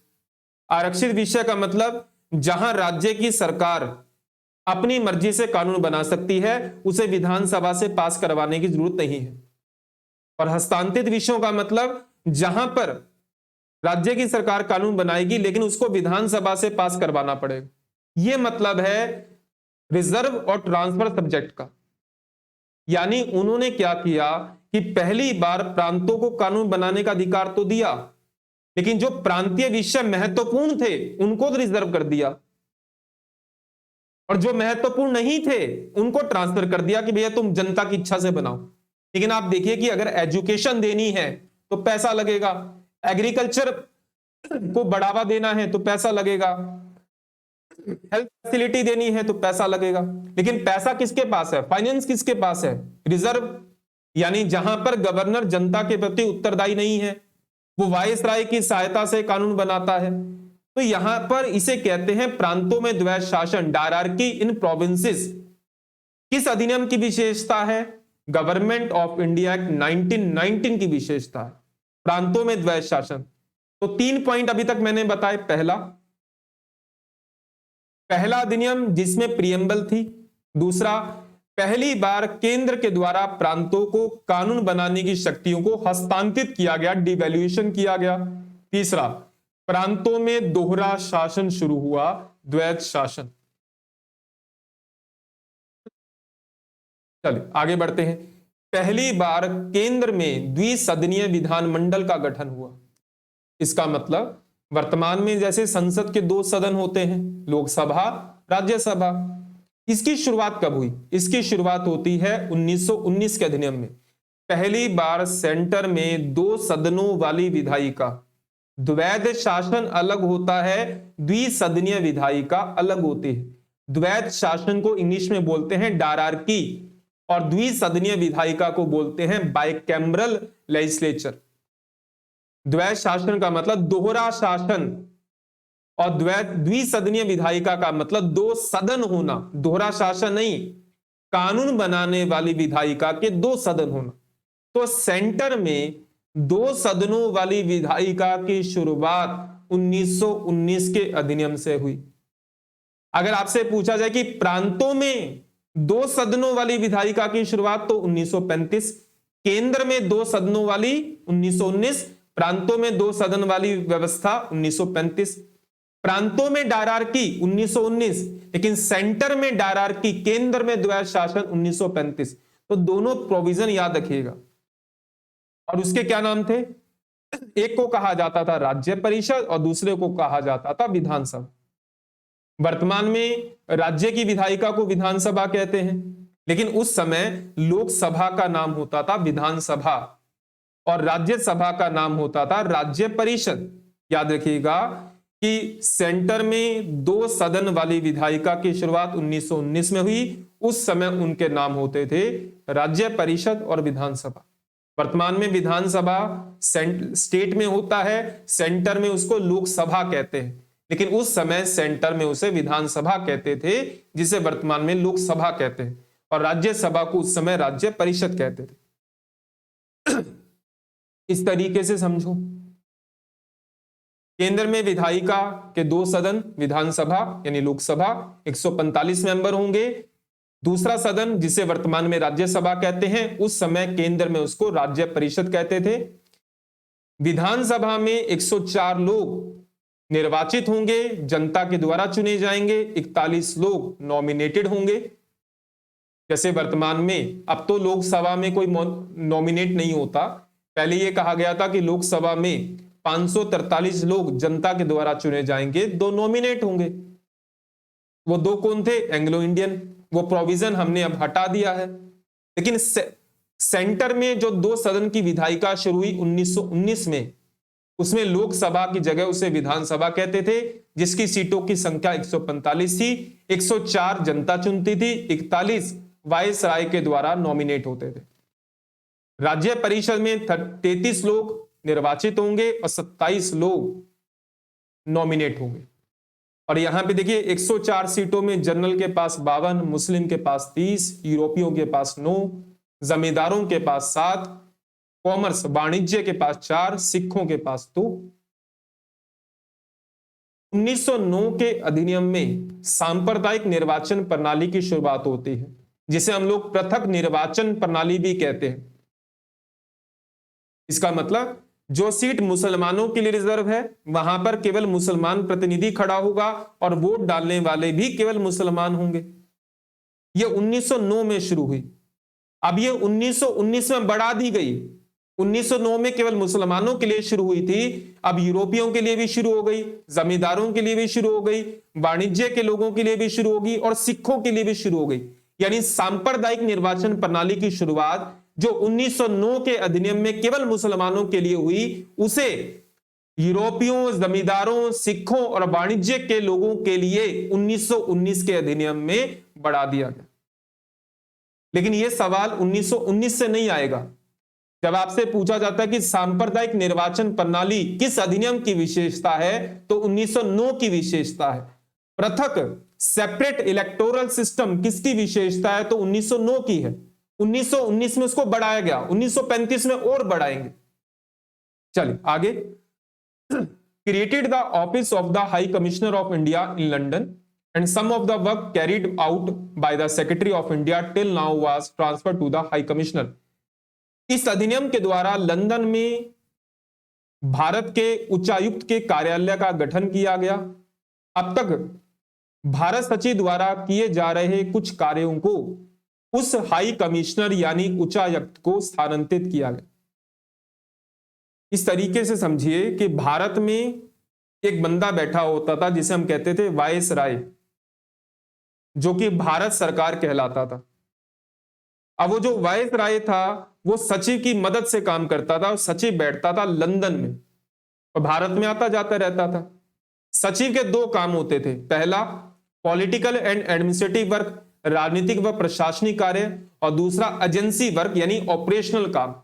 आरक्षित विषय का मतलब जहां राज्य की सरकार अपनी मर्जी से कानून बना सकती है, उसे विधानसभा से पास करवाने की जरूरत नहीं है। और हस्तांतरित विषयों का मतलब जहां पर राज्य की सरकार कानून बनाएगी लेकिन उसको विधानसभा से पास करवाना पड़ेगा। यह मतलब है रिजर्व और ट्रांसफर सब्जेक्ट का। यानी उन्होंने क्या किया कि पहली बार प्रांतों को कानून बनाने का अधिकार तो दिया, लेकिन जो प्रांतीय विषय महत्वपूर्ण थे उनको तो रिजर्व कर दिया, और जो महत्वपूर्ण नहीं थे उनको ट्रांसफर कर दिया कि भैया तुम जनता की इच्छा से बनाओ। लेकिन आप देखिए कि अगर एजुकेशन देनी है तो पैसा लगेगा, एग्रीकल्चर को बढ़ावा देना है तो पैसा लगेगा, हेल्थ फैसिलिटी देनी है तो पैसा लगेगा। लेकिन पैसा किसके पास है? फाइनेंस किसके पास है? रिजर्व। यानी जहां पर गवर्नर जनता के प्रति उत्तरदायी नहीं है, वो वायसराय की सहायता से कानून बनाता है। तो यहां पर इसे कहते हैं प्रांतों में द्वैध शासन, डायरार्की इन प्रोविंसेस। किस अधिनियम की विशेषता है? गवर्नमेंट ऑफ इंडिया एक्ट 1919 की विशेषता है, प्रांतों में द्वैध शासन। तो 3 पॉइंट अभी तक मैंने बताए। पहला अधिनियम जिसमें प्रियम्बल थी। दूसरा, पहली बार केंद्र के द्वारा प्रांतों को कानून बनाने की शक्तियों को हस्तांतरित किया गया, डिवैल्यूएशन किया गया। तीसरा, प्रांतों में दोहरा शासन शुरू हुआ, द्वैध शासन। चलिए आगे बढ़ते हैं। पहली बार केंद्र में द्विसदनीय विधानमंडल का गठन हुआ। इसका मतलब वर्तमान में जैसे संसद के 2 सदन होते हैं, लोकसभा, राज्यसभा। इसकी शुरुआत कब हुई? इसकी शुरुआत होती है 1919 के अधिनियम में। पहली बार सेंटर में 2 सदनों वाली विधायिका, द्वैध शासन अलग होता है, द्विसदनीय विधायिका अलग होती है। द्वैध शासन को इंग्लिश में बोलते हैं डायरार्की और द्विसदनीय विधायिका को बोलते हैं बाइकैमरल लेजिस्लेचर। द्वैध शासन का मतलब दोहरा शासन और द्विसदनीय विधायिका का मतलब 2 सदन होना, दोहरा शासन नहीं, कानून बनाने वाली विधायिका के 2 सदन होना। तो सेंटर में 2 सदनों वाली विधायिका की शुरुआत 1919 के अधिनियम से हुई। अगर आपसे पूछा जाए कि प्रांतों में 2 सदनों वाली विधायिका की शुरुआत, तो 1935। केंद्र में 2 सदनों वाली 1919, प्रांतों में 2 सदन वाली व्यवस्था 1935। प्रांतों में डायरार्की 1919, लेकिन सेंटर में डायरार्की, केंद्र में द्वैध शासन 1935। तो दोनों प्रोविजन याद रखिएगा। और उसके क्या नाम थे? एक को कहा जाता था राज्य परिषद और दूसरे को कहा जाता था विधानसभा। वर्तमान में राज्य की विधायिका को विधानसभा कहते हैं, लेकिन उस समय लोकसभा का नाम होता था विधानसभा और राज्यसभा का नाम होता था राज्य परिषद। याद रखिएगा कि सेंटर में 2 सदन वाली विधायिका की शुरुआत 1919 में हुई। उस समय उनके नाम होते थे राज्य परिषद और विधानसभा। वर्तमान में विधानसभा स्टेट में होता है, सेंटर में उसको लोकसभा कहते हैं। लेकिन उस समय सेंटर में उसे विधानसभा कहते थे, जिसे वर्तमान में लोकसभा कहते हैं, और राज्यसभा को उस समय राज्य परिषद कहते थे। इस तरीके से समझो। केंद्र में विधायिका के 2 सदन, विधानसभा यानी लोकसभा 145 मेंबर होंगे। दूसरा सदन जिसे वर्तमान में राज्यसभा कहते हैं, उस समय केंद्र में उसको राज्य परिषद कहते थे। विधानसभा में 104 लोग निर्वाचित होंगे, जनता के द्वारा चुने जाएंगे। 41 लोग नॉमिनेटेड होंगे। जैसे वर्तमान में अब तो लोकसभा में कोई नॉमिनेट नहीं होता, पहले यह कहा गया था कि लोकसभा में 543 लोग जनता के द्वारा चुने जाएंगे, 2 नॉमिनेट होंगे। वो 2 कौन थे? Anglo Indian. वो प्रोविजन हमने अब हटा दिया है। लेकिन सेंटर में जो 2 सदन की विधायिका शुरू हुई 1919 में, उसमें लोकसभा की जगह उसे विधानसभा कहते थे, जिसकी सीटों की संख्या 145 थी। 104 जनता चुनती थी, 41 वायसराय के द्वारा नॉमिनेट होते थे। राज्य परिषद में 33 लोग निर्वाचित होंगे और 27 लोग नॉमिनेट होंगे। और यहां पे देखिए 104 सीटों में जनरल के पास 52, मुस्लिम के पास 30, यूरोपियों के पास 9, जमींदारों के पास 7, कॉमर्स वाणिज्य के पास 4, सिखों के पास 2। 1909 के अधिनियम में सांप्रदायिक निर्वाचन प्रणाली की शुरुआत होती है, जिसे हम लोग पृथक निर्वाचन प्रणाली भी कहते हैं। इसका मतलब जो सीट मुसलमानों के लिए रिजर्व है, वहां पर केवल मुसलमान प्रतिनिधि खड़ा होगा और वोट डालने वाले भी केवल मुसलमान होंगे। यह 1909 में शुरू हुई। अब यह 1919 में बढ़ा दी गई। 1909 में केवल मुसलमानों के लिए शुरू हुई थी, अब यूरोपियों के लिए भी शुरू हो गई, जमींदारों के लिए भी शुरू हो गई, वाणिज्य के लोगों के लिए भी शुरू होगी और सिखों के लिए भी शुरू हो गई। यानी सांप्रदायिक निर्वाचन प्रणाली की शुरुआत जो 1909 के अधिनियम में केवल मुसलमानों के लिए हुई, उसे यूरोपियों, जमींदारों, सिखों और वाणिज्य के लोगों के लिए 1919 के अधिनियम में बढ़ा दिया गया। लेकिन यह सवाल 1919 से नहीं आएगा। जब आपसे पूछा जाता है कि सांप्रदायिक निर्वाचन प्रणाली किस अधिनियम की विशेषता है, तो 1909 की विशेषता है। पृथक सेपरेट इलेक्टोरल सिस्टम किसकी विशेषता है, तो 1909 की है। 1919 में उसको बढ़ाया गया, 1935 में और बढ़ाएंगे। चलिए आगे। Created the office of the high commissioner of India in London and some of the work carried out by the secretary of India till now was transferred to the high commissioner. इस अधिनियम के द्वारा London में भारत के उच्चायुक्त के कार्यालय का गठन किया गया। अब तक भारत सचिव द्वारा किए जा रहे कुछ कार्यों को उस हाई कमिश्नर यानी उच्चायुक्त को स्थानांतरित किया गया। इस तरीके से समझिए कि भारत में एक बंदा बैठा होता था जिसे हम कहते थे वायसराय, जो कि भारत सरकार कहलाता था। अब वो जो वायसराय था वो सचिव की मदद से काम करता था और सचिव बैठता था लंदन में और भारत में आता जाता रहता था। सचिव के 2 काम होते थे। पहला पॉलिटिकल एंड एडमिनिस्ट्रेटिव वर्क, राजनीतिक व प्रशासनिक कार्य, और दूसरा एजेंसी वर्क यानी ऑपरेशनल काम।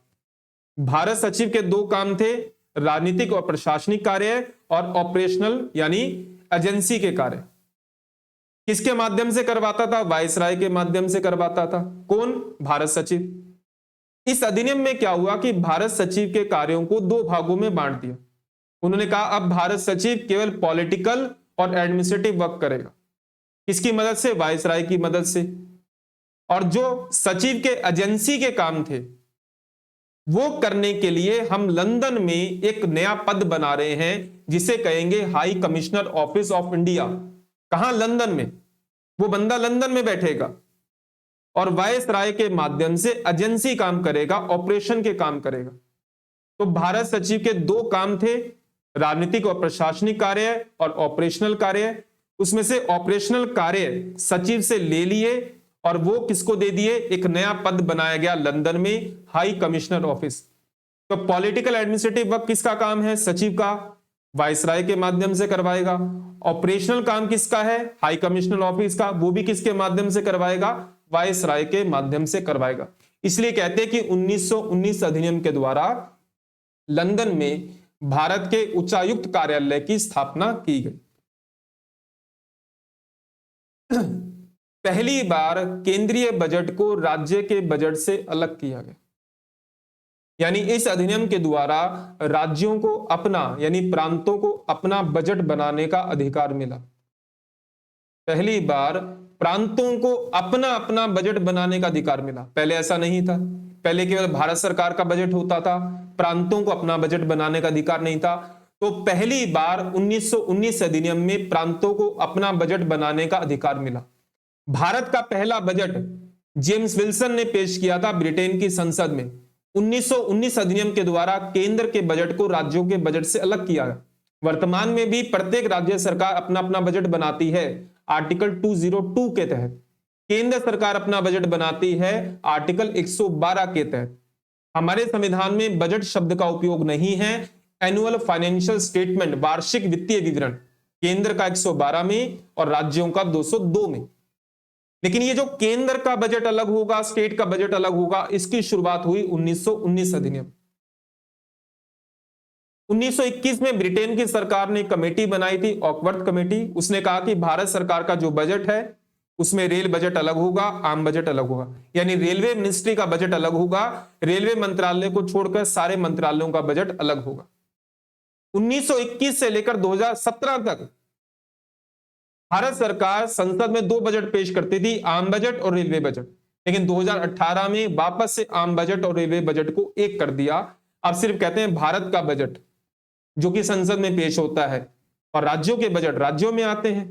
भारत सचिव के 2 काम थे, राजनीतिक और प्रशासनिक कार्य और ऑपरेशनल यानी एजेंसी के कार्य। किसके माध्यम से करवाता था? वायसराय के माध्यम से करवाता था। कौन? भारत सचिव। इस अधिनियम में क्या हुआ कि भारत सचिव के कार्यों को 2 भागों में बांट दिया। उन्होंने कहा अब भारत सचिव केवल पॉलिटिकल और एडमिनिस्ट्रेटिव वर्क करेगा। किसकी मदद से? वायसराय की मदद से। और जो सचिव के एजेंसी के काम थे वो करने के लिए हम लंदन में एक नया पद बना रहे हैं जिसे कहेंगे high commissioner office of India. कहां? लंदन में। वो बंदा लंदन में बैठेगा और वायसराय के माध्यम से एजेंसी काम करेगा, ऑपरेशन के काम करेगा। तो भारत सचिव के 2 काम थे, राजनीतिक और प्रशासनिक कार्य और ऑपरेशनल कार्य। उसमें से ऑपरेशनल कार्य सचिव से ले लिए और वो किसको दे दिए? एक नया पद बनाया गया लंदन में, हाई कमिश्नर ऑफिस। तो पॉलिटिकल एडमिनिस्ट्रेटिव वर्क किसका काम है? सचिव का, वायसराय के माध्यम से करवाएगा। ऑपरेशनल काम किसका है? हाई कमिश्नर ऑफिस का, वो भी किसके माध्यम से करवाएगा? वायसराय के माध्यम से करवाएगा। इसलिए कहते हैं कि 1919 अधिनियम के द्वारा लंदन में भारत के उच्चायुक्त कार्यालय की स्थापना की गई। पहली बार केंद्रीय बजट को राज्य के बजट से अलग किया गया। यानी इस अधिनियम के द्वारा राज्यों को अपना यानी प्रांतों को अपना बजट बनाने का अधिकार मिला। पहली बार प्रांतों को अपना अपना बजट बनाने का अधिकार मिला। पहले ऐसा नहीं था, पहले केवल भारत सरकार का बजट होता था, प्रांतों को अपना बजट बनाने का अधिकार नहीं था। तो पहली बार 1919 अधिनियम में प्रांतों को अपना बजट बनाने का अधिकार मिला। भारत का पहला बजट जेम्स विल्सन ने पेश किया था ब्रिटेन की संसद में। 1919 अधिनियम के द्वारा केंद्र के बजट को राज्यों के बजट से अलग किया गया। वर्तमान में भी प्रत्येक राज्य सरकार अपना अपना बजट बनाती है आर्टिकल 202 के तहत। केंद्र सरकार अपना बजट बनाती है आर्टिकल 112 के तहत। हमारे संविधान में बजट शब्द का उपयोग नहीं है। एनुअल फाइनेंशियल स्टेटमेंट, वार्षिक वित्तीय विवरण, केंद्र का 112 में और राज्यों का 202 में। लेकिन ये जो केंद्र का बजट अलग होगा, स्टेट का बजट अलग होगा, इसकी शुरुआत हुई 1919 अधिनियम। 1921 में ब्रिटेन की सरकार ने कमेटी बनाई थी, ऑकवर्थ कमेटी। उसने कहा कि भारत सरकार का जो बजट है उसमें रेल बजट अलग होगा, आम बजट अलग होगा। यानी रेलवे मिनिस्ट्री का बजट अलग होगा, रेलवे मंत्रालय को छोड़कर सारे मंत्रालयों का बजट अलग होगा। 1921 से लेकर 2017 तक भारत सरकार संसद में दो बजट पेश करती थी, आम बजट और रेलवे बजट। लेकिन 2018 में वापस से आम बजट और रेलवे बजट को एक कर दिया। अब सिर्फ कहते हैं भारत का बजट जो कि संसद में पेश होता है और राज्यों के बजट राज्यों में आते हैं।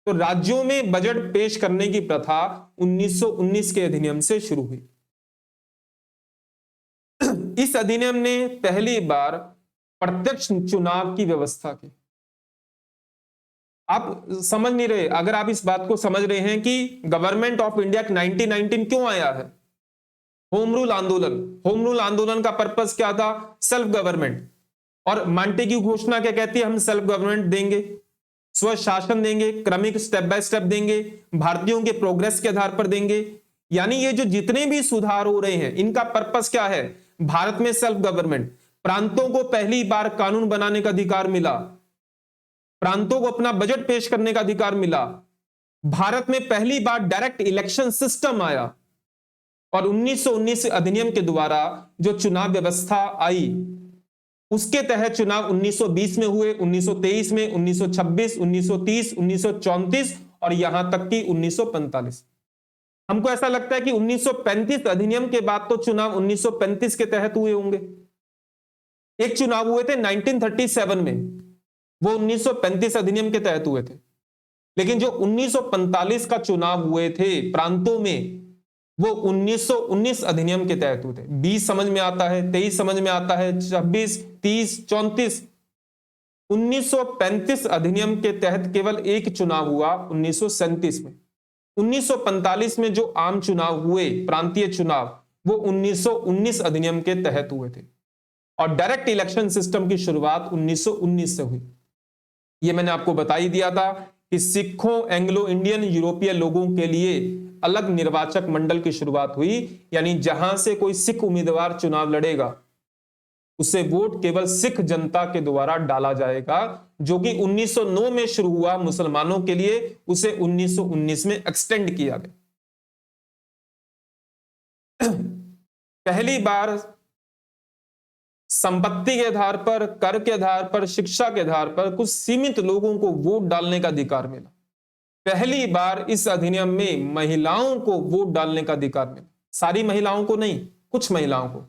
तो राज्यों में बजट पेश करने की प्रथा 1919 के अधिनियम से शुरू हुई। इस अधिनियम ने पहली बार प्रत्यक्ष चुनाव की व्यवस्था की। आप समझ नहीं रहे, अगर आप इस बात को समझ रहे हैं कि गवर्नमेंट ऑफ इंडिया 1919 क्यों आया है, होम रूल आंदोलन। होम रूल आंदोलन का पर्पस क्या था? Self government. और मांटेग्यू घोषणा क्या कहती है? हम सेल्फ गवर्नमेंट देंगे, स्वशासन देंगे, क्रमिक स्टेप बाय स्टेप देंगे, भारतीयों के प्रोग्रेस के आधार पर देंगे। यानी ये जो जितने भी सुधार हो रहे हैं इनका पर्पस क्या है? भारत में सेल्फ गवर्नमेंट। प्रांतों को पहली बार कानून बनाने का अधिकार मिला, प्रांतों को अपना बजट पेश करने का अधिकार मिला, भारत में पहली बार डायरेक्ट इलेक्शन सिस्टम आया और 1919 अधिनियम के द्वारा जो चुनाव व्यवस्था आई उसके तहत चुनाव 1920 में हुए, 1923 में, 1926, 1930, 1934 और यहां तक कि 1945। हमको ऐसा लगता है कि 1935 अधिनियम के बाद तो चुनाव 1935 के तहत हुए होंगे। एक चुनाव हुए थे 1937 में, वो 1935 अधिनियम के तहत हुए थे। लेकिन जो 1945 का चुनाव हुए थे प्रांतों में वो 1919 अधिनियम के तहत हुए थे। 20 समझ में आता है, 23 समझ में आता है, 26, 30, 34। 1935 अधिनियम के तहत केवल एक चुनाव हुआ 1937 में। 1945 में जो आम चुनाव हुए प्रांतीय चुनाव वो 1919 अधिनियम के तहत हुए थे और डायरेक्ट इलेक्शन सिस्टम की शुरुआत 1919 से हुई। ये मैंने आपको बता ही दिया था कि सिखों, एंग्लो इंडियन, यूरोपीय लोगों के लिए अलग निर्वाचक मंडल की शुरुआत हुई। यानी जहां से कोई सिख उम्मीदवार चुनाव लड़ेगा उसे वोट केवल सिख जनता के द्वारा डाला जाएगा, जो कि 1909 में शुरू हुआ मुसलमानों के लिए, उसे 1919 में एक्सटेंड किया गया। पहली बार संपत्ति के आधार पर, कर के आधार पर, शिक्षा के आधार पर कुछ सीमित लोगों को वोट डालने का अधिकार मिला। पहली बार इस अधिनियम में महिलाओं को वोट डालने का अधिकार मिला। सारी महिलाओं को नहीं, कुछ महिलाओं को,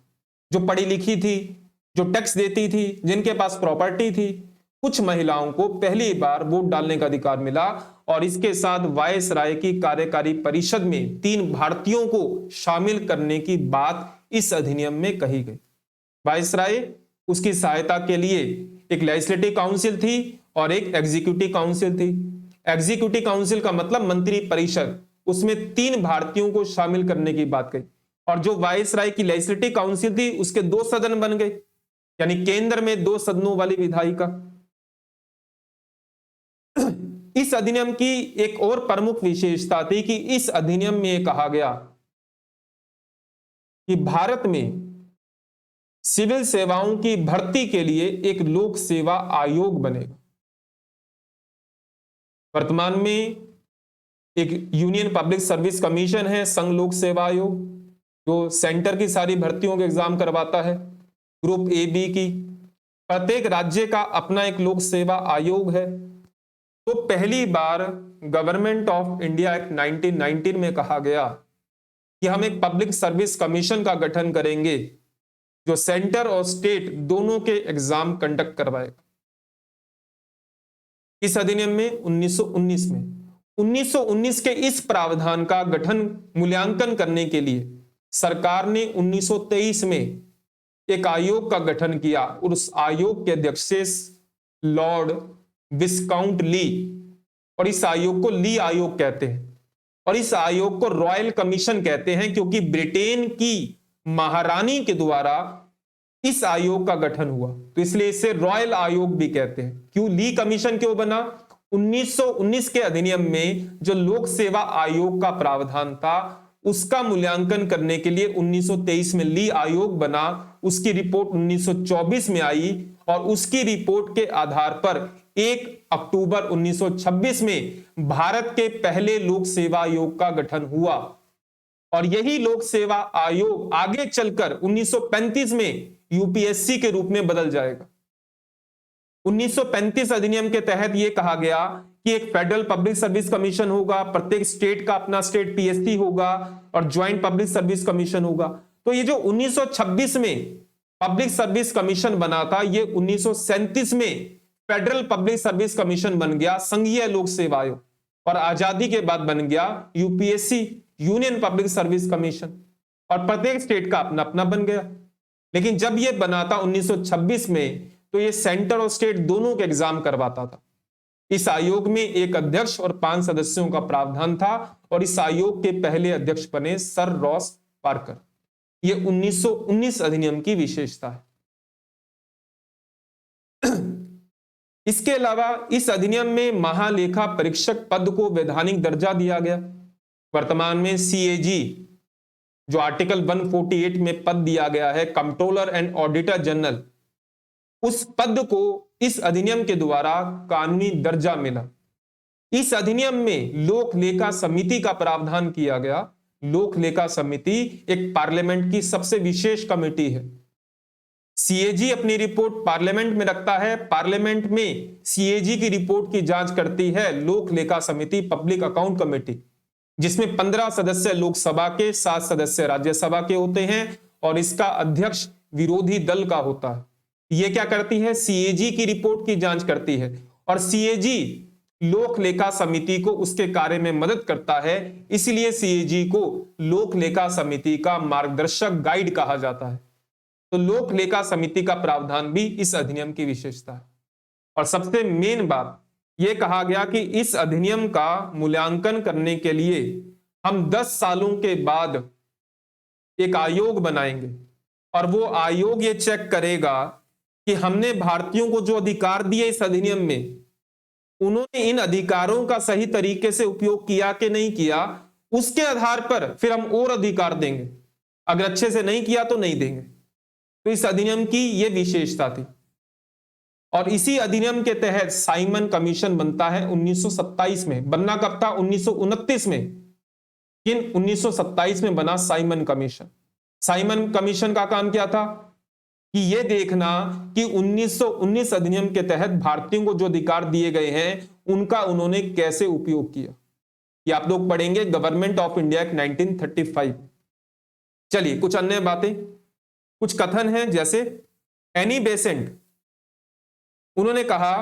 जो पढ़ी लिखी थी, जो टैक्स देती थी, जिनके पास प्रॉपर्टी थी, कुछ महिलाओं को पहली बार वोट डालने का अधिकार मिला। और इसके साथ वायसराय की कार्यकारी परिषद में 3 भारतीयों को शामिल करने की बात इस अधिनियम में कही गई। वायसराय, उसकी सहायता के लिए एक लेजिस्लेटिव काउंसिल थी और एक एग्जीक्यूटिव काउंसिल थी। एग्जीक्यूटिव काउंसिल का मतलब मंत्री परिषद, उसमें 3 भारतीयों को शामिल करने की बात कही। और जो वायसराय की लेजिस्लेटिव काउंसिल थी उसके 2 सदन बन गए, यानी केंद्र में 2 सदनों वाली विधायिका। इस अधिनियम की एक और प्रमुख विशेषता थी कि इस अधिनियम में यह कहा गया कि भारत में सिविल सेवाओं की भर्ती के लिए एक लोक सेवा आयोग बनेगा। वर्तमान में एक यूनियन पब्लिक सर्विस कमीशन है, संघ लोक सेवा आयोग, जो सेंटर की सारी भर्तियों के एग्जाम करवाता है, ग्रुप ए बी की। प्रत्येक राज्य का अपना एक लोक सेवा आयोग है। तो पहली बार गवर्नमेंट ऑफ इंडिया एक्ट 1919 में कहा गया कि हम एक पब्लिक सर्विस कमीशन का गठन करेंगे जो सेंटर और स्टेट दोनों के एग्जाम कंडक्ट करवाएगा। इस अधिनियम में 1919 में 1919 के इस प्रावधान का गठन मूल्यांकन करने के लिए सरकार ने 1923 में एक आयोग का गठन किया और उस आयोग के अध्यक्ष लॉर्ड विस्काउंट ली, और इस आयोग को ली आयोग कहते हैं, और इस आयोग को रॉयल कमीशन कहते हैं क्योंकि ब्रिटेन की महारानी के द्वारा इस आयोग का गठन हुआ, तो इसलिए इसे रॉयल आयोग भी कहते हैं। क्यों ली कमीशन क्यों बना? 1919 के अधिनियम में जो लोक सेवा आयोग का प्रावधान था उसका मूल्यांकन करने के लिए 1923 में ली आयोग बना। उसकी रिपोर्ट 1924 में आई और उसकी रिपोर्ट के आधार पर 1 अक्टूबर 1926 में भारत के पहले लोक सेवा आयोग का गठन हुआ, और यही लोक सेवा आयोग आगे चलकर 1935 में यूपीएससी के रूप में बदल जाएगा। 1935 अधिनियम के तहत यह कहा गया कि एक फेडरल पब्लिक सर्विस कमीशन होगा, प्रत्येक स्टेट का अपना स्टेट पीएससी होगा और ज्वाइंट पब्लिक सर्विस कमीशन होगा। तो ये जो 1926 में पब्लिक सर्विस कमीशन बना था, ये 1937 में फेडरल पब्लिक सर्विस कमीशन बन गया, संघीय लोक सेवा आयोग, और आजादी के बाद बन गया UPSC, union public service commission, और प्रत्येक स्टेट का अपना अपना बन गया। लेकिन जब यह बना था 1926 में, तो ये सेंटर और स्टेट दोनों के एग्जाम करवाता था। इस आयोग में एक अध्यक्ष और 5 सदस्यों का प्रावधान था, और इस आयोग के पहले अध्यक्ष बने सर रॉस पार्कर। यह 1919 अधिनियम की विशेषता है। इसके अलावा इस अधिनियम में महालेखा परीक्षक पद को वैधानिक दर्जा दिया गया। वर्तमान में सीएजी जो आर्टिकल 148 में पद दिया गया है, कंट्रोलर एंड ऑडिटर जनरल, उस पद को इस अधिनियम के द्वारा कानूनी दर्जा मिला। इस अधिनियम में लोक लेखा समिति का प्रावधान किया गया। लोक लेखा समिति एक पार्लियामेंट की सबसे विशेष कमेटी है। सीएजी अपनी रिपोर्ट पार्लियामेंट में रखता है, पार्लियामेंट में सीएजी की रिपोर्ट की जांच करती है लोक लेखा समिति, पब्लिक अकाउंट कमेटी, जिसमें 15 सदस्य लोकसभा के, 7 सदस्य राज्यसभा के होते हैं, और इसका अध्यक्ष विरोधी दल का होता है। ये क्या करती है? सीएजी की रिपोर्ट की जांच करती है, और सीएजी लोक लेखा समिति को उसके कार्य में मदद करता है। इसलिए सीएजी को लोक लेखा समिति का मार्गदर्शक गाइड कहा जाता है। तो लोक लेखा समिति का प्रावधान भी इस अधिनियम की विशेषता है। और सबसे मेन बात यह कहा गया कि इस अधिनियम का मूल्यांकन करने के लिए हम 10 सालों के बाद एक आयोग बनाएंगे, और वो आयोग ये चेक करेगा कि हमने भारतीयों को जो अधिकार दिए इस अधिनियम में, उन्होंने इन अधिकारों का सही तरीके से उपयोग किया कि नहीं किया। उसके आधार पर फिर हम और अधिकार देंगे, अगर अच्छे से नहीं किया तो नहीं देंगे। तो इस अधिनियम की यह विशेषता थी। और इसी अधिनियम के तहत साइमन कमीशन बनता है 1927 में। बनना कब था? 1929 में। किन 1927 में बना साइमन कमीशन। साइमन कमीशन का काम क्या था कि यह देखना कि 1919 अधिनियम के तहत भारतीयों को जो अधिकार दिए गए हैं उनका उन्होंने कैसे उपयोग किया। ये आप लोग पढ़ेंगे गवर्नमेंट ऑफ इंडिया एक्ट 1935। चलिए कुछ अन्य बातें, कुछ कथन हैं, जैसे एनी बेसेंट, उन्होंने कहा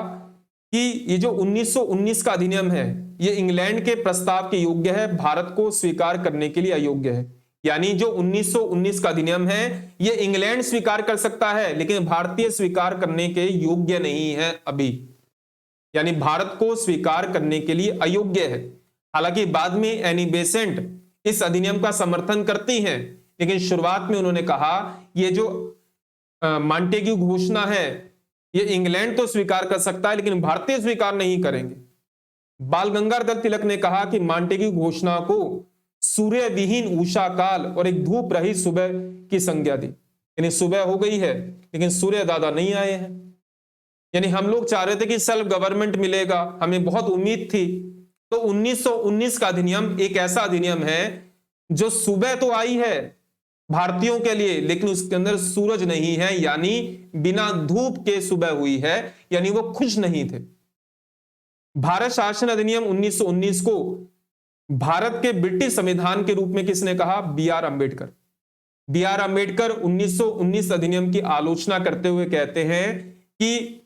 कि ये जो 1919 का अधिनियम है ये इंग्लैंड के प्रस्ताव के योग्य है, भारत को स्वीकार करने के लिए अयोग्य है। यानी जो 1919 का अधिनियम है ये इंग्लैंड स्वीकार कर सकता है, लेकिन भारतीय स्वीकार करने के योग्य नहीं है अभी, यानी भारत को स्वीकार करने के लिए अयोग्य है। हालांकि बाद में एनी बेसेंट इस अधिनियम का समर्थन करती हैं, लेकिन शुरुआत में उन्होंने कहा ये जो मॉन्टेग्यू घोषणा है ये इंग्लैंड तो स्वीकार कर सकता है लेकिन भारतीय स्वीकार नहीं करेंगे। बाल गंगाधर तिलक ने कहा कि मॉन्टेग्यू घोषणा को सूर्य विहीन उषा काल और एक धूप रही सुबह की संज्ञा दी, यानी सुबह हो गई है लेकिन सूर्य दादा नहीं आए हैं। यानी हम लोग चाह रहे थे कि सेल्फ गवर्नमेंट मिलेगा, हमें बहुत उम्मीद थी, तो 1919 का अधिनियम एक ऐसा अधिनियम है जो सुबह तो आई है भारतीयों के लिए, लेकिन उसके अंदर सूरज नहीं है, यानी बिना धूप के सुबह हुई है, यानी वो खुश नहीं थे। भारत शासन अधिनियम 1919 को भारत के ब्रिटिश संविधान के रूप में किसने कहा? B R Ambedkar. B R Ambedkar 1919 अधिनियम की आलोचना करते हुए कहते हैं कि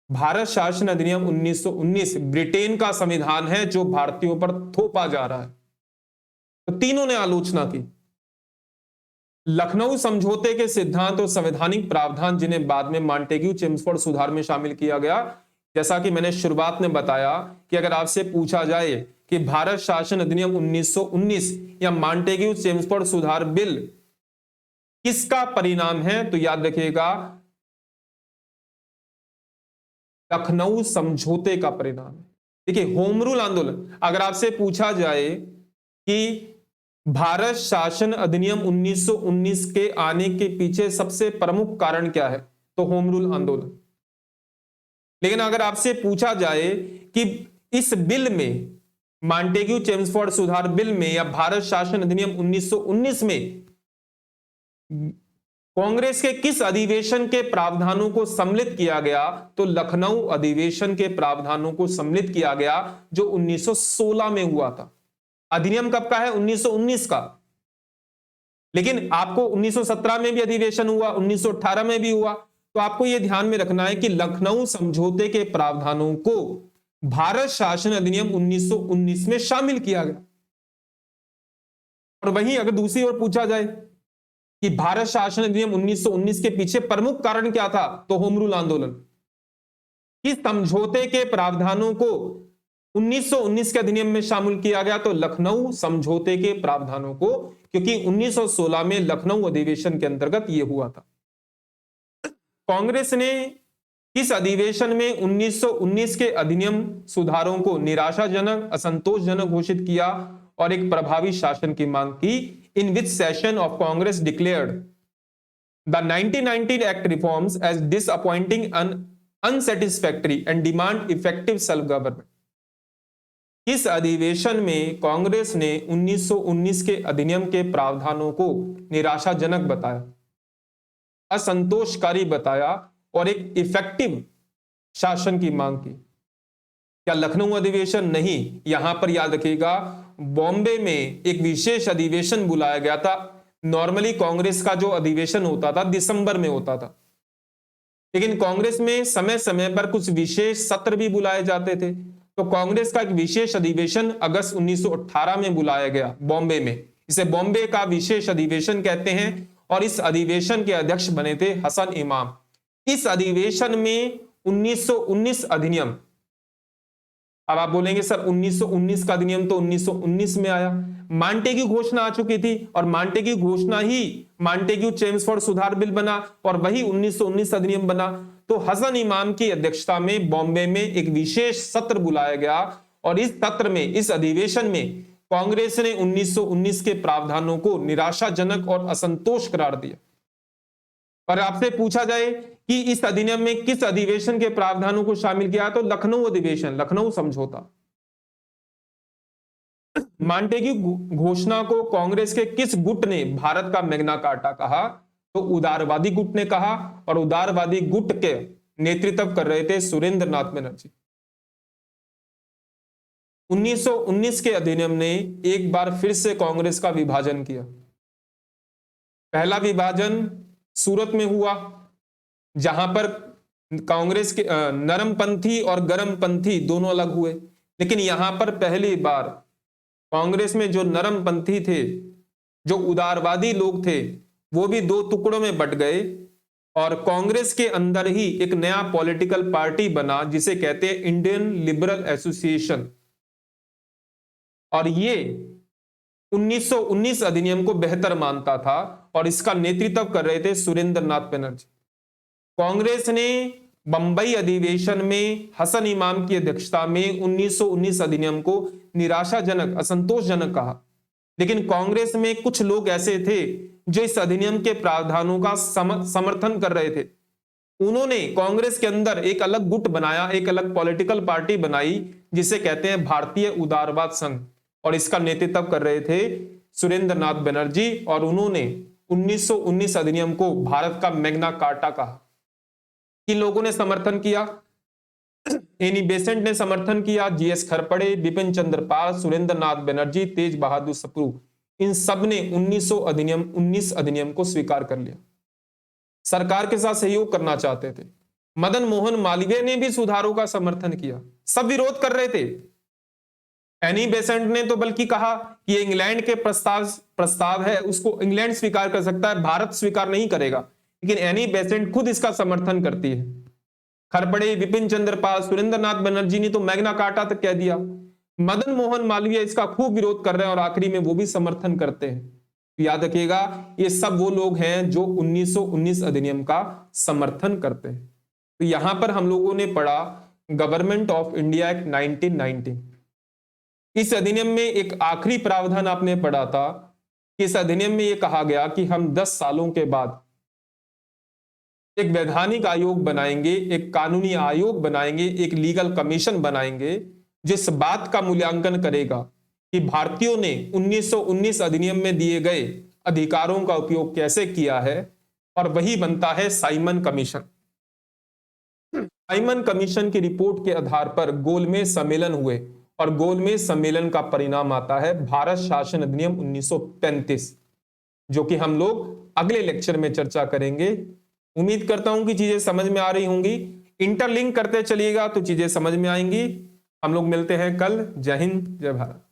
भारत शासन अधिनियम 1919 ब्रिटेन का संविधान है जो भारतीयों पर थोपा जा रहा है। तो तीनों ने आलोचना की। लखनऊ समझौते के सिद्धांत और संवैधानिक प्रावधान, जिन्हें बाद में मॉन्टेग्यू चेम्सफोर्ड सुधार में शामिल किया गया, जैसा कि मैंने शुरुआत में बताया कि अगर आपसे पूछा जाए कि भारत शासन अधिनियम 1919 या मॉन्टेग्यू चेम्सफोर्ड सुधार बिल किसका परिणाम है, तो याद रखिएगा लखनऊ समझौते का परिणाम है। देखिए, होम रूल आंदोलन, अगर आपसे पूछा जाए कि भारत शासन अधिनियम 1919 के आने के पीछे सबसे प्रमुख कारण क्या है, तो होम रूल आंदोलन। लेकिन अगर आपसे पूछा जाए कि इस बिल में, मॉन्टेग्यू चेम्सफोर्ड सुधार बिल में या भारत शासन अधिनियम 1919 में कांग्रेस के किस अधिवेशन के प्रावधानों को सम्मिलित किया गया, तो लखनऊ अधिवेशन के प्रावधानों को सम्मिलित किया गया जो 1916 में हुआ था। अधिनियम कब का है? 1919 का। लेकिन आपको 1917 में भी अधिवेशन हुआ, 1918 में भी हुआ। तो आपको यह ध्यान में रखना है कि लखनऊ समझौते के प्रावधानों को भारत शासन अधिनियम 1919 में शामिल किया गया। और वहीं अगर दूसरी ओर पूछा जाए कि भारत शासन अधिनियम 1919 के पीछे प्रमुख कारण क्या था, तो होम रूल आंदोलन। इस समझौते के प्रावधानों को 1919 के अधिनियम में शामिल किया गया, तो लखनऊ समझौते के प्रावधानों को, क्योंकि 1916 में लखनऊ अधिवेशन के अंतर्गत यह हुआ था। कांग्रेस ने किस अधिवेशन में 1919 के अधिनियम सुधारों को निराशाजनक, असंतोषजनक घोषित किया और एक प्रभावी शासन की मांग की? In which session of Congress declared the 1919 act reforms as disappointing and unsatisfactory and demand effective self government. इस अधिवेशन में कांग्रेस ने 1919 के अधिनियम के प्रावधानों को निराशाजनक बताया, असंतोषकारी बताया और एक इफेक्टिव शासन की मांग की। क्या लखनऊ अधिवेशन? नहीं, यहां पर याद रखिएगा बॉम्बे में एक विशेष अधिवेशन बुलाया गया था। नॉर्मली कांग्रेस का जो अधिवेशन होता था दिसंबर में होता था, लेकिन कांग्रेस में समय समय पर कुछ विशेष सत्र भी बुलाए जाते थे। तो कांग्रेस का एक विशेष अधिवेशन अगस्त 1918 में बुलाया गया बॉम्बे में। इसे बॉम्बे का विशेष अधिवेशन कहते हैं और इस अधिवेशन के अध्यक्ष बने थे हसन इमाम। इस अधिवेशन में 1919 अधिनियम, अब आप बोलेंगे सर 1919 का अधिनियम तो 1919 में आया, मॉन्टेग्यू घोषणा आ चुकी थी और मॉन्टेग्यू घोषणा ही मॉन्टेग्यू चेम्सफोर्ड सुधार बिल बना और वही 1919 अधिनियम बना। तो हसन इमाम की अध्यक्षता में बॉम्बे में एक विशेष सत्र बुलाया गया और इस सत्र में, इस अधिवेशन में कांग्रेस ने 1919 के प्रावधानों को निराशाजनक और असंतोष करार दिया। और आपसे पूछा जाए कि इस अधिनियम में किस अधिवेशन के प्रावधानों को शामिल किया, तो लखनऊ अधिवेशन, लखनऊ समझौता। मॉन्टेग्यू घोषणा को कांग्रेस के किस गुट ने भारत का मैग्ना कार्टा कहा, तो उदारवादी गुट ने कहा और उदारवादी गुट के नेतृत्व कर रहे थे सुरेंद्र नाथ बनर्जी। 1919 के अधिनियम ने एक बार फिर से कांग्रेस का विभाजन किया। पहला विभाजन सूरत में हुआ, जहां पर कांग्रेस के नरमपंथी और गर्मपंथी दोनों अलग हुए। लेकिन यहां पर पहली बार कांग्रेस में जो नरमपंथी थे, जो उदारवादी लोग थे, वो भी दो टुकड़ों में बट गए और कांग्रेस के अंदर ही एक नया पॉलिटिकल पार्टी बना जिसे कहते हैं इंडियन लिबरल एसोसिएशन। और ये 1919 अधिनियम को बेहतर मानता था और इसका नेतृत्व कर रहे थे सुरेंद्र नाथ बनर्जी। कांग्रेस ने बंबई अधिवेशन में हसन इमाम की अध्यक्षता में 1919 अधिनियम को निराशाजनक, असंतोषजनक कहा। लेकिन कांग्रेस में कुछ लोग ऐसे थे जो इस अधिनियम के प्रावधानों का समर्थन कर रहे थे उन्होंने कांग्रेस के अंदर एक अलग गुट बनाया, एक अलग पॉलिटिकल पार्टी बनाई जिसे कहते हैं भारतीय उदारवाद संघ, और इसका नेतृत्व कर रहे थे सुरेंद्र नाथ बनर्जी। और उन्होंने 1919 अधिनियम को भारत का मैग्ना कार्टा कहा। किन लोगों ने समर्थन किया? एनी बेसेंट ने समर्थन किया, जीएस खरपड़े, बिपिन चंद्र पाल, सुरेंद्र नाथ बनर्जी, तेज बहादुर सप्रू, इन सब ने 1919 अधिनियम को स्वीकार कर लिया। सरकार के साथ सहयोग करना चाहते थे। मदन मोहन मालवीय ने भी सुधारों का समर्थन किया, सब विरोध कर रहे थे। एनी बेसेंट ने तो बल्कि कहा कि ये इंग्लैंड के प्रस्ताव है, उसको इंग्लैंड स्वीकार कर सकता है, भारत स्वीकार नहीं करेगा। लेकिन एनी बेसेंट खुद इसका समर्थन करती है। खरपड़े, विपिन चंद्र पाल, सुरेंद्र नाथ बनर्जी ने तो मैग्ना कार्टा तक कह दिया। मदन मोहन मालवीय इसका खूब विरोध कर रहे हैं और आखिरी में वो भी समर्थन करते हैं। याद रखिएगा, ये सब वो लोग हैं जो 1919 अधिनियम का समर्थन करते हैं। तो यहां पर हम लोगों ने पढ़ा गवर्नमेंट ऑफ इंडिया एक्ट 1990। इस अधिनियम में एक आखिरी प्रावधान आपने पढ़ा था कि इस अधिनियम में यह कहा गया कि हम 10 सालों के बाद एक वैधानिक आयोग बनाएंगे, एक कानूनी आयोग बनाएंगे, एक लीगल कमीशन बनाएंगे जिस बात का मूल्यांकन करेगा कि भारतीयों ने 1919 अधिनियम में दिए गए अधिकारों का उपयोग कैसे किया है, और वही बनता है साइमन कमीशन। साइमन कमीशन की रिपोर्ट के आधार पर गोलमेज सम्मेलन हुए और गोलमेज सम्मेलन का परिणाम आता है भारत शासन अधिनियम 1935, जो कि हम लोग अगले लेक्चर में चर्चा करेंगे। उम्मीद करता हूं कि चीजें समझ में आ रही होंगी। इंटरलिंक करते चलिएगा तो चीजें समझ में आएंगी। हम लोग मिलते हैं कल। जय हिंद, जय भारत।